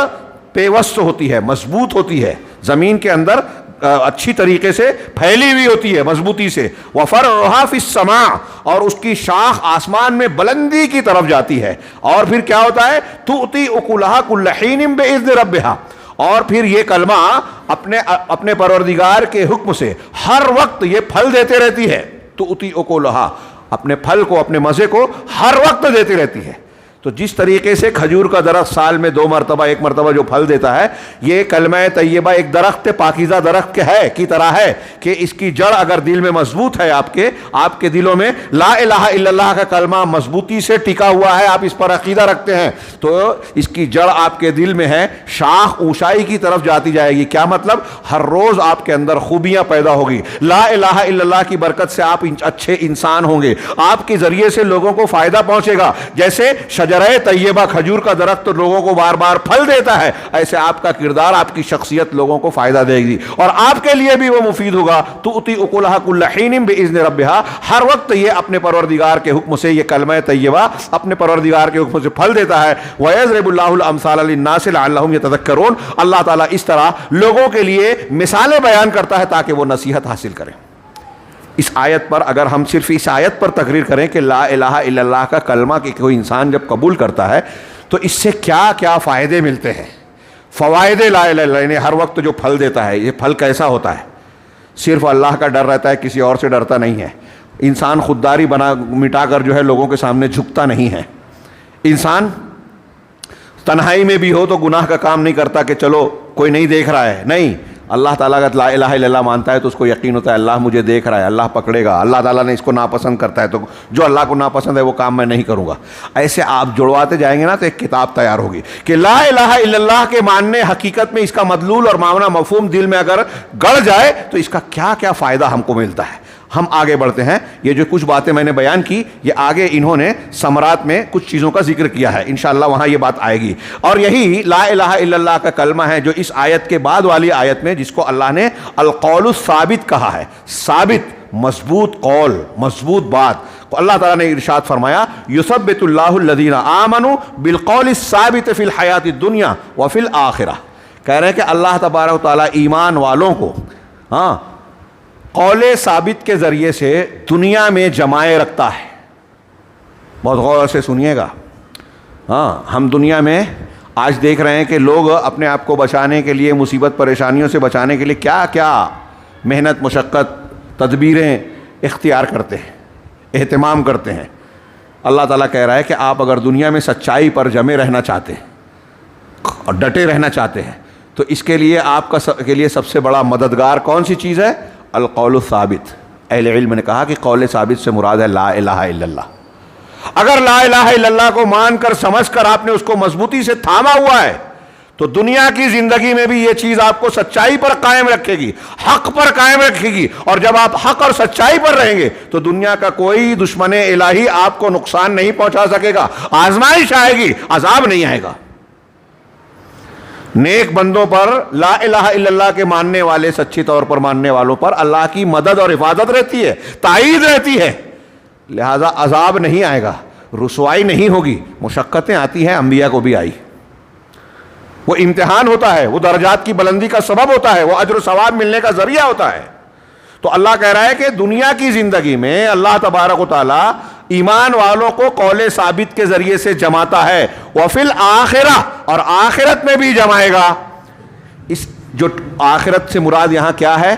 [SPEAKER 1] پیوست ہوتی ہے, مضبوط ہوتی ہے, زمین کے اندر اچھی طریقے سے پھیلی ہوئی ہوتی ہے مضبوطی سے. وفرعھا فی السماء, اور اس کی شاخ آسمان میں بلندی کی طرف جاتی ہے. اور پھر کیا ہوتا ہے؟ تؤتی اکلھا کل حین باذن ربھا, اور پھر یہ کلمہ اپنے پروردگار کے حکم سے ہر وقت یہ پھل دیتے رہتی ہے. تؤتی اکلھا, اپنے پھل کو, اپنے مزے کو ہر وقت دیتی رہتی ہے. تو جس طریقے سے کھجور کا درخت سال میں 2 مرتبہ 1 مرتبہ جو پھل دیتا ہے, یہ کلمہ طیبہ ایک درخت پاکیزہ درخت کی طرح ہے کہ اس کی جڑ اگر دل میں مضبوط ہے, آپ کے دلوں میں لا الہ الا اللہ کا کلمہ مضبوطی سے ٹکا ہوا ہے, آپ اس پر عقیدہ رکھتے ہیں, تو اس کی جڑ آپ کے دل میں ہے, شاخ اونچائی کی طرف جاتی جائے گی. کیا مطلب؟ ہر روز آپ کے اندر خوبیاں پیدا ہوگی. لا الہ الا اللہ کی برکت سے آپ اچھے انسان ہوں گے, آپ کے ذریعے سے لوگوں کو فائدہ پہنچے گا. جیسے شجرہ طیبہ کھجور کا درخت تو لوگوں کو بار بار پھل دیتا ہے، ایسے آپ کا کردار، آپ کی شخصیت لوگوں کو فائدہ دے گی اور آپ کے لیے بھی وہ مفید ہوگا۔ تؤتی اکلھا کل حین باذن ربھا، ہر وقت یہ اپنے پروردگار کے حکم سے، یہ کلمہ طیبہ اپنے پروردگار کے حکم سے پھل دیتا ہے۔ وَيَضْرِبُ اللَّهُ الْأَمْثَالَ لِلنَّاسِ لَعَلَّهُمْ يَتَذَكَّرُونَ، اللہ تعالیٰ اس طرح لوگوں کے لیے مثالیں بیان کرتا ہے تاکہ وہ نصیحت حاصل کریں۔ اس آیت پر اگر ہم صرف اس آیت پر تقریر کریں کہ لا الہ الا اللہ کا کلمہ کہ کوئی انسان جب قبول کرتا ہے تو اس سے کیا کیا فائدے ملتے ہیں، فوائد لا الہ الا اللہ، یعنی ہر وقت جو پھل دیتا ہے، یہ پھل کیسا ہوتا ہے؟ صرف اللہ کا ڈر رہتا ہے، کسی اور سے ڈرتا نہیں ہے۔ انسان خودداری مٹا کر جو ہے لوگوں کے سامنے جھکتا نہیں ہے۔ انسان تنہائی میں بھی ہو تو گناہ کا کام نہیں کرتا کہ چلو کوئی نہیں دیکھ رہا ہے، نہیں، اللہ تعالیٰ کا لا الہ الا اللہ مانتا ہے تو اس کو یقین ہوتا ہے اللہ مجھے دیکھ رہا ہے، اللہ پکڑے گا، اللہ تعالیٰ نے اس کو ناپسند کرتا ہے تو جو اللہ کو ناپسند ہے وہ کام میں نہیں کروں گا۔ ایسے آپ جڑواتے جائیں گے نا تو ایک کتاب تیار ہوگی کہ لا الہ الا اللہ کے ماننے حقیقت میں اس کا مدلول اور معنی مفہوم دل میں اگر گڑ جائے تو اس کا کیا کیا فائدہ ہم کو ملتا ہے۔ ہم آگے بڑھتے ہیں، یہ جو کچھ باتیں میں نے بیان کی یہ آگے انہوں نے ثمرات میں کچھ چیزوں کا ذکر کیا ہے، انشاءاللہ وہاں یہ بات آئے گی۔ اور یہی لا الہ الا اللہ کا کلمہ ہے جو اس آیت کے بعد والی آیت میں جس کو اللہ نے القول الثابت کہا ہے، ثابت مضبوط قول، مضبوط بات، اللہ تعالیٰ نے ارشاد فرمایا یثبت اللہ الذین آمنوا بالقول الثابت فی الحیات الدنیا وفی الآخرہ، کہہ رہے ہیں کہ اللہ تبارک و تعالیٰ ایمان والوں کو قول ثابت کے ذریعے سے دنیا میں جمائے رکھتا ہے۔ بہت غور سے سنیے گا، ہم دنیا میں آج دیکھ رہے ہیں کہ لوگ اپنے آپ کو بچانے کے لیے، مصیبت پریشانیوں سے بچانے کے لیے کیا کیا محنت مشقت تدبیریں اختیار کرتے ہیں، اہتمام کرتے ہیں۔ اللہ تعالیٰ کہہ رہا ہے کہ آپ اگر دنیا میں سچائی پر جمے رہنا چاہتے ہیں اور ڈٹے رہنا چاہتے ہیں تو اس کے لیے آپ کے لیے سب سے بڑا مددگار کون سی چیز ہے؟ القول الثابت۔ اہل علم نے کہا کہ قول ثابت سے مراد ہے لا الہ الا اللہ۔ اگر لا الہ الا اللہ کو مان کر سمجھ کر آپ نے اس کو مضبوطی سے تھاما ہوا ہے تو دنیا کی زندگی میں بھی یہ چیز آپ کو سچائی پر قائم رکھے گی، حق پر قائم رکھے گی، اور جب آپ حق اور سچائی پر رہیں گے تو دنیا کا کوئی دشمن الہی آپ کو نقصان نہیں پہنچا سکے گا۔ آزمائش آئے گی، عذاب نہیں آئے گا۔ نیک بندوں پر، لا الہ الا اللہ کے ماننے والے، سچی طور پر ماننے والوں پر اللہ کی مدد اور حفاظت رہتی ہے، تائید رہتی ہے، لہذا عذاب نہیں آئے گا، رسوائی نہیں ہوگی۔ مشقتیں آتی ہیں، انبیاء کو بھی آئی، وہ امتحان ہوتا ہے، وہ درجات کی بلندی کا سبب ہوتا ہے، وہ اجر و ثواب ملنے کا ذریعہ ہوتا ہے۔ تو اللہ کہہ رہا ہے کہ دنیا کی زندگی میں اللہ تبارک و تعالیٰ ایمان والوں کو قول ثابت کے ذریعے سے جماتا ہے، وفی الآخرہ، اور آخرت میں بھی جمائے گا۔ اس جو آخرت سے مراد یہاں کیا ہے؟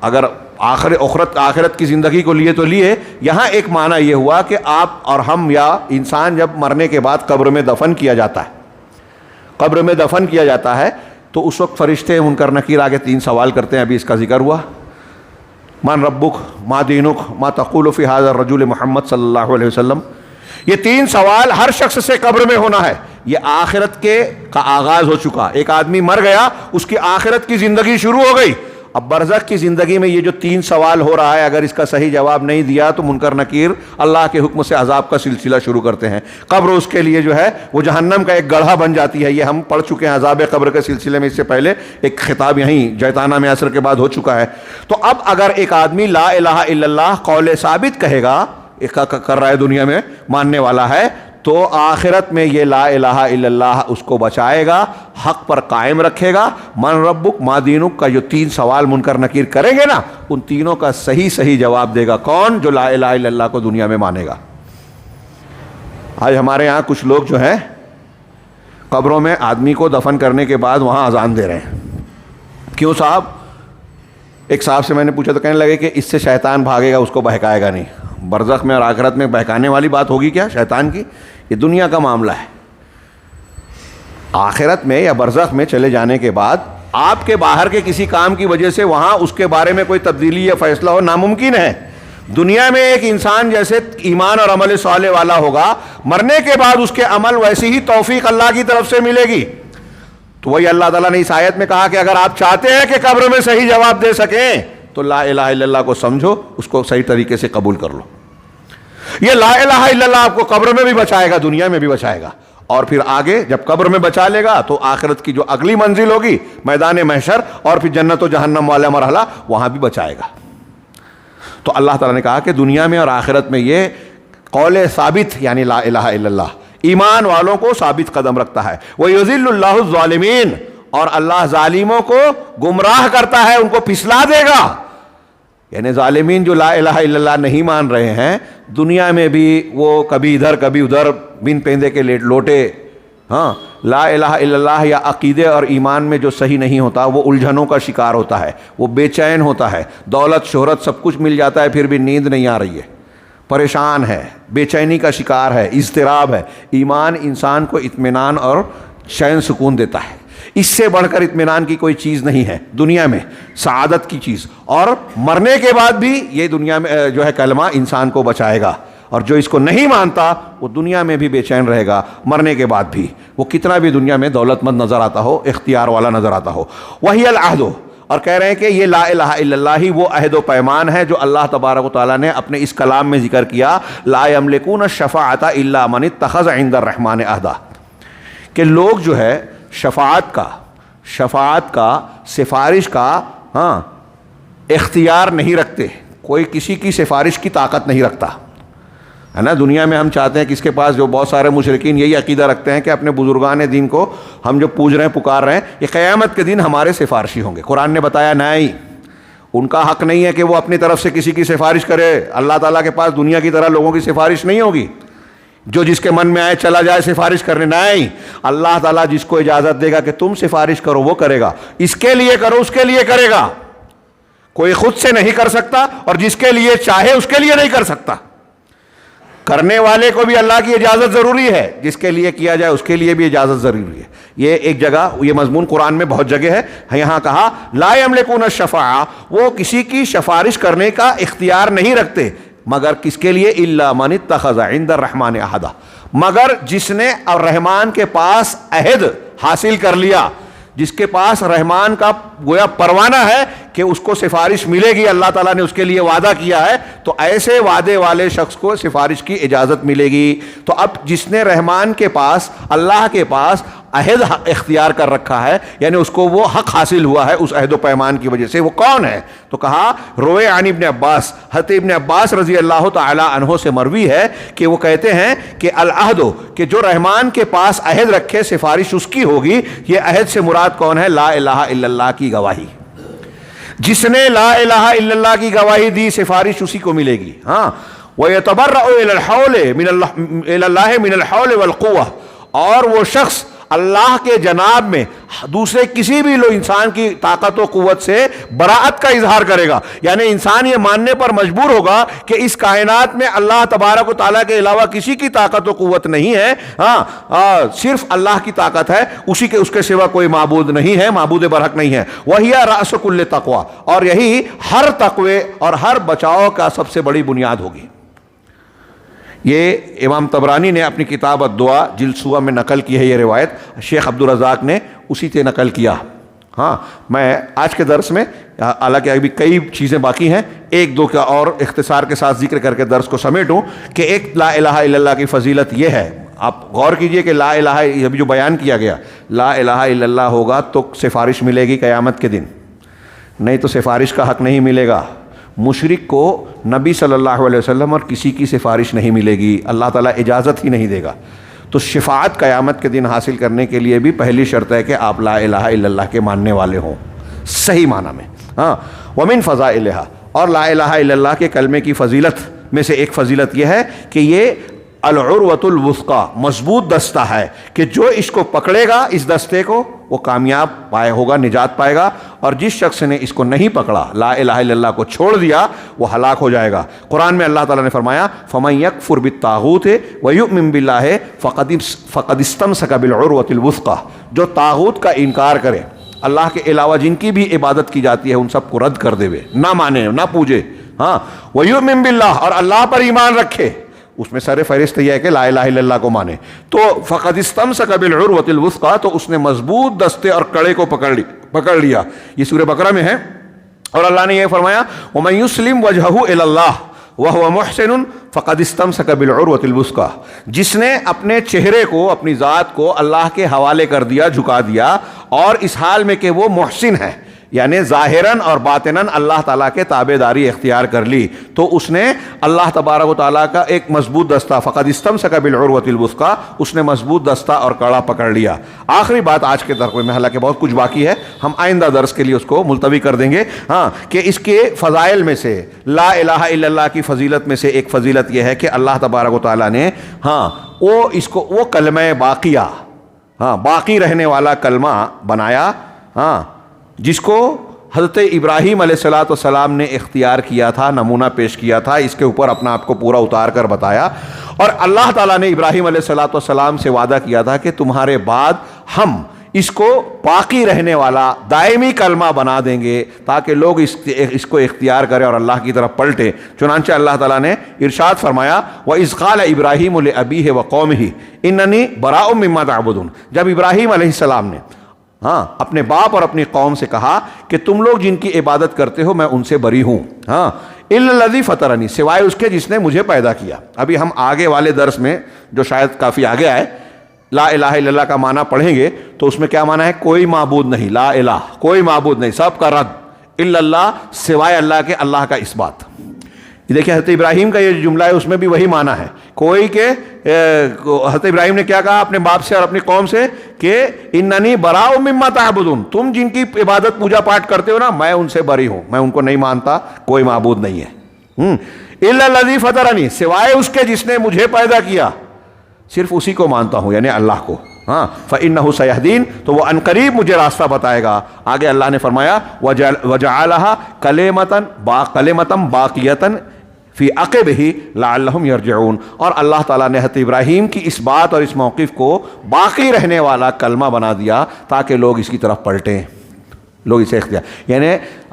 [SPEAKER 1] اگر آخرت کی زندگی کو لیے تو لیے، یہاں ایک معنی یہ ہوا کہ آپ اور ہم یا انسان جب مرنے کے بعد قبر میں دفن کیا جاتا ہے، قبر میں دفن کیا جاتا ہے تو اس وقت فرشتے منکر نکیر آگے 3 سوال کرتے ہیں، ابھی اس کا ذکر ہوا، من ربک، ما دینک، ما تقول فی ھذا الرجل محمد صلی اللہ علیہ وسلم۔ یہ 3 سوال ہر شخص سے قبر میں ہونا ہے۔ یہ آخرت کا آغاز ہو چکا، ایک آدمی مر گیا، اس کی آخرت کی زندگی شروع ہو گئی۔ اب برزخ کی زندگی میں یہ جو 3 سوال ہو رہا ہے، اگر اس کا صحیح جواب نہیں دیا تو منکر نکیر اللہ کے حکم سے عذاب کا سلسلہ شروع کرتے ہیں۔ قبر اس کے لیے جو ہے وہ جہنم کا ایک گڑھا بن جاتی ہے۔ یہ ہم پڑھ چکے ہیں عذاب قبر کے سلسلے میں، اس سے پہلے ایک خطاب یہیں جیتانہ میں عصر کے بعد ہو چکا ہے۔ تو اب اگر ایک آدمی لا الہ الا اللہ قول ثابت کہے گا، کر رہا ہے، دنیا میں ماننے والا ہے، تو آخرت میں یہ لا الہ الا اللہ اس کو بچائے گا، حق پر قائم رکھے گا۔ من ربک، ما دینک کا جو 3 سوال منکر نکیر کریں گے نا، ان تینوں کا صحیح جواب دے گا کون؟ جو لا الہ الا اللہ کو دنیا میں مانے گا۔ آج ہمارے ہاں کچھ لوگ جو ہیں قبروں میں آدمی کو دفن کرنے کے بعد وہاں اذان دے رہے ہیں۔ کیوں صاحب؟ ایک صاحب سے میں نے پوچھا تو کہنے لگے کہ اس سے شیطان بھاگے گا، اس کو بہکائے گا نہیں۔ برزخ میں اور آخرت میں بہکانے والی بات ہوگی کیا شیطان کی؟ یہ دنیا کا معاملہ ہے۔ آخرت میں یا برزخ میں چلے جانے کے بعد آپ کے باہر کے کسی کام کی وجہ سے وہاں اس کے بارے میں کوئی تبدیلی یا فیصلہ ہو ناممکن ہے۔ دنیا میں ایک انسان جیسے ایمان اور عمل صالح والا ہوگا، مرنے کے بعد اس کے عمل ویسی ہی توفیق اللہ کی طرف سے ملے گی۔ تو وہی اللہ تعالیٰ نے اس آیت میں کہا کہ اگر آپ چاہتے ہیں کہ قبر میں صحیح جواب دے سکیں تو لا الہ الا اللہ کو سمجھو، اس کو صحیح طریقے سے قبول کر لو۔ یہ لا الہ الا اللہ آپ کو قبر میں بھی بچائے گا، دنیا میں بھی بچائے گا، اور پھر آگے جب قبر میں بچا لے گا تو آخرت کی جو اگلی منزل ہوگی میدان محشر اور پھر جنت و جہنم والا مرحلہ، وہاں بھی بچائے گا۔ تو اللہ تعالیٰ نے کہا کہ دنیا میں اور آخرت میں یہ قول ثابت یعنی لا الہ الا اللہ ایمان والوں کو ثابت قدم رکھتا ہے۔ وَيُذِلُّ اللَّهُ الظَّالِمِينَ، اور اللہ ظالموں کو گمراہ کرتا ہے، ان کو پھسلا دے گا۔ یعنی ظالمین جو لا الہ الا اللہ نہیں مان رہے ہیں، دنیا میں بھی وہ کبھی ادھر کبھی ادھر بن پیندے کے لوٹے، ہاں لا الہ الا اللہ یا عقیدے اور ایمان میں جو صحیح نہیں ہوتا وہ الجھنوں کا شکار ہوتا ہے، وہ بے چین ہوتا ہے، دولت شہرت سب کچھ مل جاتا ہے پھر بھی نیند نہیں آ رہی ہے، پریشان ہے، بے چینی کا شکار ہے، اضطراب ہے۔ ایمان انسان کو اطمینان اور چین سکون دیتا ہے، اس سے بڑھ کر اطمینان کی کوئی چیز نہیں ہے دنیا میں، سعادت کی چیز، اور مرنے کے بعد بھی یہ دنیا میں جو ہے کلمہ انسان کو بچائے گا، اور جو اس کو نہیں مانتا وہ دنیا میں بھی بے چین رہے گا، مرنے کے بعد بھی، وہ کتنا بھی دنیا میں دولت مند نظر آتا ہو، اختیار والا نظر آتا ہو۔ وہی العہد، اور کہہ رہے ہیں کہ یہ لا الہ الا اللہ ہی وہ عہد و پیمان ہے جو اللہ تبارک و تعالیٰ نے اپنے اس کلام میں ذکر کیا، لا یملکون الشفاعۃ الا من اتخذ عند الرحمن عہدا، کہ لوگ جو ہے شفاعت کا سفارش کا اختیار نہیں رکھتے، کوئی کسی کی سفارش کی طاقت نہیں رکھتا ہے نا۔ دنیا میں ہم چاہتے ہیں کہ اس کے پاس جو بہت سارے مشرکین یہی عقیدہ رکھتے ہیں کہ اپنے بزرگان دین کو ہم جو پوج رہے ہیں پکار رہے ہیں یہ قیامت کے دن ہمارے سفارشی ہوں گے۔ قرآن نے بتایا نہیں، ان کا حق نہیں ہے کہ وہ اپنی طرف سے کسی کی سفارش کرے، اللہ تعالیٰ کے پاس دنیا کی طرح لوگوں کی سفارش نہیں ہوگی جو جس کے من میں آئے چلا جائے سفارش کرنے، نہیں، اللہ تعالیٰ جس کو اجازت دے گا کہ تم سفارش کرو وہ کرے گا، اس کے لیے کرو اس کے لیے کرے گا، کوئی خود سے نہیں کر سکتا اور جس کے لیے چاہے اس کے لیے نہیں کر سکتا۔ کرنے والے کو بھی اللہ کی اجازت ضروری ہے، جس کے لیے کیا جائے اس کے لیے بھی اجازت ضروری ہے۔ یہ ایک جگہ، یہ مضمون قرآن میں بہت جگہ ہے، یہاں کہا لا یملکون الشفاعہ، وہ کسی کی سفارش کرنے کا اختیار نہیں رکھتے، مگر کس کے لیے؟ الا من اتخذ عند الرحمن عہدا، مگر جس نے الرحمان کے پاس عہد حاصل کر لیا، جس کے پاس رحمان کا گویا پروانہ ہے کہ اس کو سفارش ملے گی، اللہ تعالیٰ نے اس کے لیے وعدہ کیا ہے، تو ایسے وعدے والے شخص کو سفارش کی اجازت ملے گی۔ تو اب جس نے رحمان کے پاس، اللہ کے پاس عہد اختیار کر رکھا ہے، یعنی اس کو وہ حق حاصل ہوا ہے اس عہد و پیمان کی وجہ سے، وہ کون ہے؟ تو کہا روئے عن ابن عباس، حضرت ابن عباس رضی اللہ تعالی عنہ سے مروی ہے کہ وہ کہتے ہیں کہ العہد، کہ جو رحمان کے پاس عہد رکھے سفارش اس کی ہوگی۔ یہ عہد سے مراد کون ہے؟ لا الہ الا اللہ کی گواہی، جس نے لا الہ الا اللہ کی گواہی دی سفارش اسی کو ملے گی۔ ہاں وَيَتَبَرَّأُ إِلَى اللَّهِ مِنَ الْحَوْلِ وَالْقُوَّةِ، اور وہ شخص اللہ کے جناب میں دوسرے کسی بھی انسان کی طاقت و قوت سے براءت کا اظہار کرے گا، یعنی انسان یہ ماننے پر مجبور ہوگا کہ اس کائنات میں اللہ تبارک و تعالیٰ کے علاوہ کسی کی طاقت و قوت نہیں ہے، صرف اللہ کی طاقت ہے، اس کے سوا کوئی معبود نہیں ہے، معبود برحق نہیں ہے۔ وَهِيَ رَأْسُ كُلِّ تَقْوَىٰ، اور یہی ہر تقوی اور ہر بچاؤ کا سب سے بڑی بنیاد ہوگی۔ یہ امام طبرانی نے اپنی کتاب الدعا جلد سوا میں نقل کی ہے یہ روایت، شیخ عبدالرزاق نے اسی سے نقل کیا۔ ہاں میں آج کے درس میں، حالانکہ ابھی کئی چیزیں باقی ہیں، ایک دو کا اور اختصار کے ساتھ ذکر کر کے درس کو سمیٹوں کہ ایک لا الہ الا اللہ کی فضیلت یہ ہے، آپ غور کیجئے کہ لا الہ ابھی جو بیان کیا گیا، لا الہ الا اللہ ہوگا تو سفارش ملے گی قیامت کے دن، نہیں تو سفارش کا حق نہیں ملے گا۔ مشرک کو نبی صلی اللہ علیہ وسلم اور کسی کی سفارش نہیں ملے گی، اللہ تعالیٰ اجازت ہی نہیں دے گا۔ تو شفاعت قیامت کے دن حاصل کرنے کے لیے بھی پہلی شرط ہے کہ آپ لا الہ الا اللہ کے ماننے والے ہوں صحیح معنی میں۔ ہاں ومن فضائلہا، اور لا الہ الا اللہ کے کلمے کی فضیلت میں سے ایک فضیلت یہ ہے کہ یہ العروۃ الوثقی، مضبوط دستہ ہے کہ جو اس کو پکڑے گا، اس دستے کو، وہ کامیاب پائے ہوگا، نجات پائے گا، اور جس شخص نے اس کو نہیں پکڑا، لا الہ الا اللہ کو چھوڑ دیا، وہ ہلاک ہو جائے گا۔ قرآن میں اللہ تعالیٰ نے فرمایا فَمَن يَكْفُرْ بِالطَّاغُوتِ وَيُؤْمِن بِاللَّهِ فَقَدِ اسْتَمْسَكَ بِالْعُرْوَةِ الْوُثْقَىٰ، جو طاغوت کا انکار کرے، اللہ کے علاوہ جن کی بھی عبادت کی جاتی ہے ان سب کو رد کر دے، نہ مانے نہ پوجے، ہاں وَيُؤْمِن بِاللَّهِ، اور اللہ پر ایمان رکھے، اس میں سر فہرست یہ ہے کہ لا الہ الا اللہ کو مانے، تو فقد استمسک بالعروۃ الوثقیٰ، تو اس نے مضبوط دستے اور کڑے کو پکڑ لیا۔ یہ سورہ بقرہ میں ہے، اور اللہ نے یہ فرمایا وَمَن يُسْلِمْ وَجْهَهُ إِلَى اللَّهِ، وَهُوَ مُحْسِنٌ فَقَدِ اسْتَمْسَكَ بِالْعُرْوَةِ الْوُثْقَىٰ، جس نے اپنے چہرے کو، اپنی ذات کو اللہ کے حوالے کر دیا، جھکا دیا، اور اس حال میں کہ وہ محسن ہے، یعنی ظاہراً اور باطناً اللہ تعالیٰ کے تابعداری اختیار کر لی، تو اس نے اللہ تبارک و تعالیٰ کا ایک مضبوط دستہ، فقد استمسک بالعروۃ الوثقیٰ، اس نے مضبوط دستہ اور کڑا پکڑ لیا۔ آخری بات آج کے درس میں، حالانکہ بہت کچھ باقی ہے، ہم آئندہ درس کے لیے اس کو ملتوی کر دیں گے، ہاں، کہ اس کے فضائل میں سے لا الہ الا اللہ کی فضیلت میں سے ایک فضیلت یہ ہے کہ اللہ تبارک و تعالیٰ نے وہ کلمہ باقیہ، باقی رہنے والا کلمہ بنایا، جس کو حضرت ابراہیم علیہ السلام نے اختیار کیا تھا، نمونہ پیش کیا تھا، اس کے اوپر اپنا آپ کو پورا اتار کر بتایا، اور اللہ تعالیٰ نے ابراہیم علیہ السلام سے وعدہ کیا تھا کہ تمہارے بعد ہم اس کو باقی رہنے والا دائمی کلمہ بنا دیں گے تاکہ لوگ اس کو اختیار کریں اور اللہ کی طرف پلٹیں۔ چنانچہ اللہ تعالیٰ نے ارشاد فرمایا وَإِذْ قَالَ إِبْرَاهِيمُ لِأَبِيهِ وَقَوْمِهِ إِنَّنِي بَرَاءٌ مِّمَّا تَعْبُدُونَ، جب ابراہیم علیہ السلام نے اپنے باپ اور اپنی قوم سے کہا کہ تم لوگ جن کی عبادت کرتے ہو میں ان سے بری ہوں، إِلَّا الَّذِي فَطَرَنِي، سوائے اس کے جس نے مجھے پیدا کیا۔ ابھی ہم آگے والے درس میں جو شاید کافی آگے آئے، لا الہ الا اللہ کا معنی پڑھیں گے تو اس میں کیا معنی ہے؟ کوئی معبود نہیں، لا الہ، کوئی معبود نہیں، سب کا رد، الا اللہ، سوائے اللہ کے، اللہ کا اس بات۔ یہ دیکھیں حضرت ابراہیم کا یہ جملہ ہے، اس میں بھی وہی معنی ہے، کوئی کہ حضرت ابراہیم نے کیا کہا اپنے باپ سے اور اپنی قوم سے کہ اننی براء مما تعبدون، تم جن کی عبادت پوجا پاٹ کرتے ہو نا، میں ان سے بری ہوں، میں ان کو نہیں مانتا، کوئی معبود نہیں ہے۔ الا الذی فطرنی، سوائے اس کے جس نے مجھے پیدا کیا، صرف اسی کو مانتا ہوں، یعنی اللہ کو۔ فإنہ سیہدین، تو وہ عنقریب مجھے راستہ بتائے گا۔ آگے اللہ نے فرمایا وجعلھا کلمۃ باقیۃ فی عقبہ لعلہم یرجعون، اور اللہ تعالیٰ نے حضرت ابراہیم کی اس بات اور اس موقف کو باقی رہنے والا کلمہ بنا دیا تاکہ لوگ اس کی طرف پلٹیں، لوگ اسے اختیار، یعنی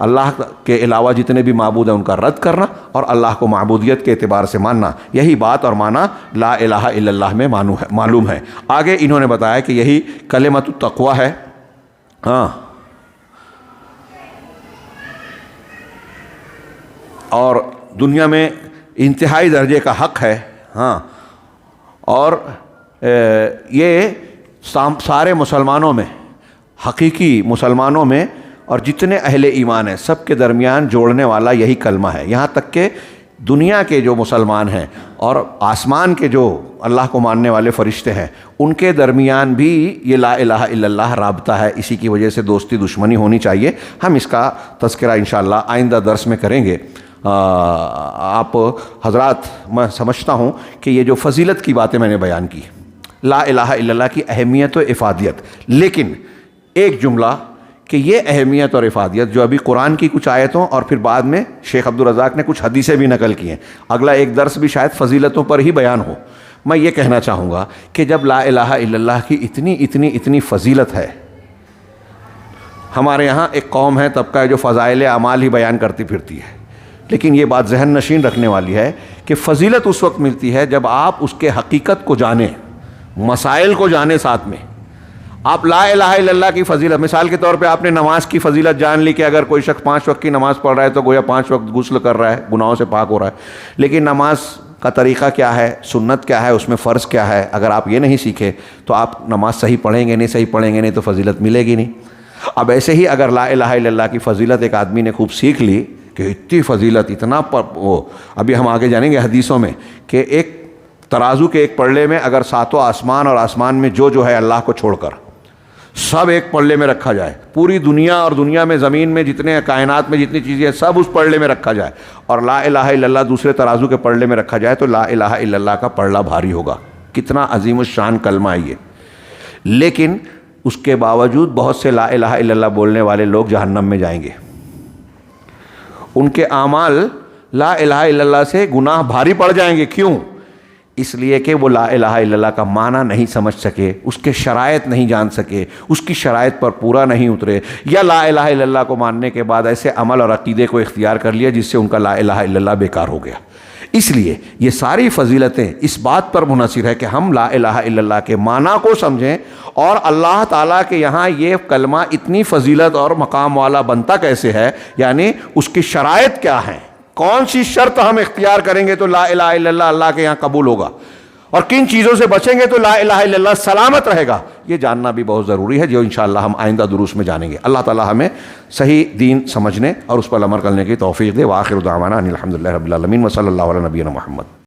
[SPEAKER 1] اللہ کے علاوہ جتنے بھی معبود ہیں ان کا رد کرنا اور اللہ کو معبودیت کے اعتبار سے ماننا، یہی بات اور معنی لا الہ الا اللہ میں معلوم ہے۔ آگے انہوں نے بتایا کہ یہی کلمۃ التقویٰ ہے، اور دنیا میں انتہائی درجے کا حق ہے، اور یہ سارے مسلمانوں میں، حقیقی مسلمانوں میں اور جتنے اہل ایمان ہیں سب کے درمیان جوڑنے والا یہی کلمہ ہے، یہاں تک کہ دنیا کے جو مسلمان ہیں اور آسمان کے جو اللہ کو ماننے والے فرشتے ہیں ان کے درمیان بھی یہ لا الہ الا اللہ رابطہ ہے، اسی کی وجہ سے دوستی دشمنی ہونی چاہیے۔ ہم اس کا تذکرہ انشاءاللہ آئندہ درس میں کریں گے۔ آپ حضرات، میں سمجھتا ہوں کہ یہ جو فضیلت کی باتیں میں نے بیان کی، لا الہ الا اللہ کی اہمیت و افادیت، لیکن ایک جملہ کہ یہ اہمیت اور افادیت جو ابھی قرآن کی کچھ آیتوں اور پھر بعد میں شیخ عبدالرزاق نے کچھ حدیثیں بھی نقل کی ہیں، اگلا ایک درس بھی شاید فضیلتوں پر ہی بیان ہو۔ میں یہ کہنا چاہوں گا کہ جب لا الہ الا اللہ کی اتنی فضیلت ہے، ہمارے یہاں ایک قوم ہے، طبقہ ہے جو فضائل اعمال ہی بیان کرتی پھرتی ہے، لیکن یہ بات ذہن نشین رکھنے والی ہے کہ فضیلت اس وقت ملتی ہے جب آپ اس کے حقیقت کو جانیں، مسائل کو جانیں، ساتھ میں آپ لا الہ الا اللہ کی فضیلت، مثال کے طور پہ آپ نے نماز کی فضیلت جان لی کہ اگر کوئی شخص 5 وقت کی نماز پڑھ رہا ہے تو گویا 5 وقت غسل کر رہا ہے، گناہوں سے پاک ہو رہا ہے، لیکن نماز کا طریقہ کیا ہے، سنت کیا ہے، اس میں فرض کیا ہے، اگر آپ یہ نہیں سیکھے تو آپ نماز صحیح پڑھیں گے نہیں تو فضیلت ملے گی نہیں۔ اب ایسے ہی اگر لا الہ الا اللہ کی فضیلت ایک آدمی نے خوب سیکھ لی کہ اتنی فضیلت، اتنا ابھی ہم آگے جانیں گے حدیثوں میں کہ ایک ترازو کے ایک پلڑے میں اگر 7 آسمان اور آسمان میں جو ہے اللہ کو چھوڑ کر سب ایک پلڑے میں رکھا جائے، پوری دنیا اور دنیا میں زمین میں جتنے کائنات میں جتنی چیزیں ہیں سب اس پلڑے میں رکھا جائے، اور لا الہ الا اللہ دوسرے ترازو کے پلڑے میں رکھا جائے تو لا الہ الا اللہ کا پلڑا بھاری ہوگا۔ کتنا عظیم الشان کلمہ ہے یہ، لیکن اس کے باوجود بہت سے لا الہ الا اللہ بولنے والے لوگ جہنم میں جائیں گے، ان کے اعمال لا الہ الا اللہ سے گناہ بھاری پڑ جائیں گے۔ کیوں؟ اس لیے کہ وہ لا الہ الا اللہ کا معنی نہیں سمجھ سکے، اس کے شرائط نہیں جان سکے، اس کی شرائط پر پورا نہیں اترے، یا لا الہ الا اللہ کو ماننے کے بعد ایسے عمل اور عقیدے کو اختیار کر لیا جس سے ان کا لا الہ الا اللہ بیکار ہو گیا۔ اس لیے یہ ساری فضیلتیں اس بات پر منحصر ہے کہ ہم لا الہ الا اللہ کے معنی کو سمجھیں، اور اللہ تعالیٰ کے یہاں یہ کلمہ اتنی فضیلت اور مقام والا بنتا کیسے ہے، یعنی اس کی شرائط کیا ہیں، کون سی شرط ہم اختیار کریں گے تو لا الہ الا اللہ اللہ کے یہاں قبول ہوگا، اور کن چیزوں سے بچیں گے تو لا الہ الا اللہ سلامت رہے گا، یہ جاننا بھی بہت ضروری ہے، جو انشاءاللہ ہم آئندہ دروس میں جانیں گے۔ اللہ تعالی ہمیں صحیح دین سمجھنے اور اس پر عمل کرنے کی توفیق دے۔ وآخر دعوانا ان الحمدللہ رب العالمین وصلی اللہ علی نبینا محمد۔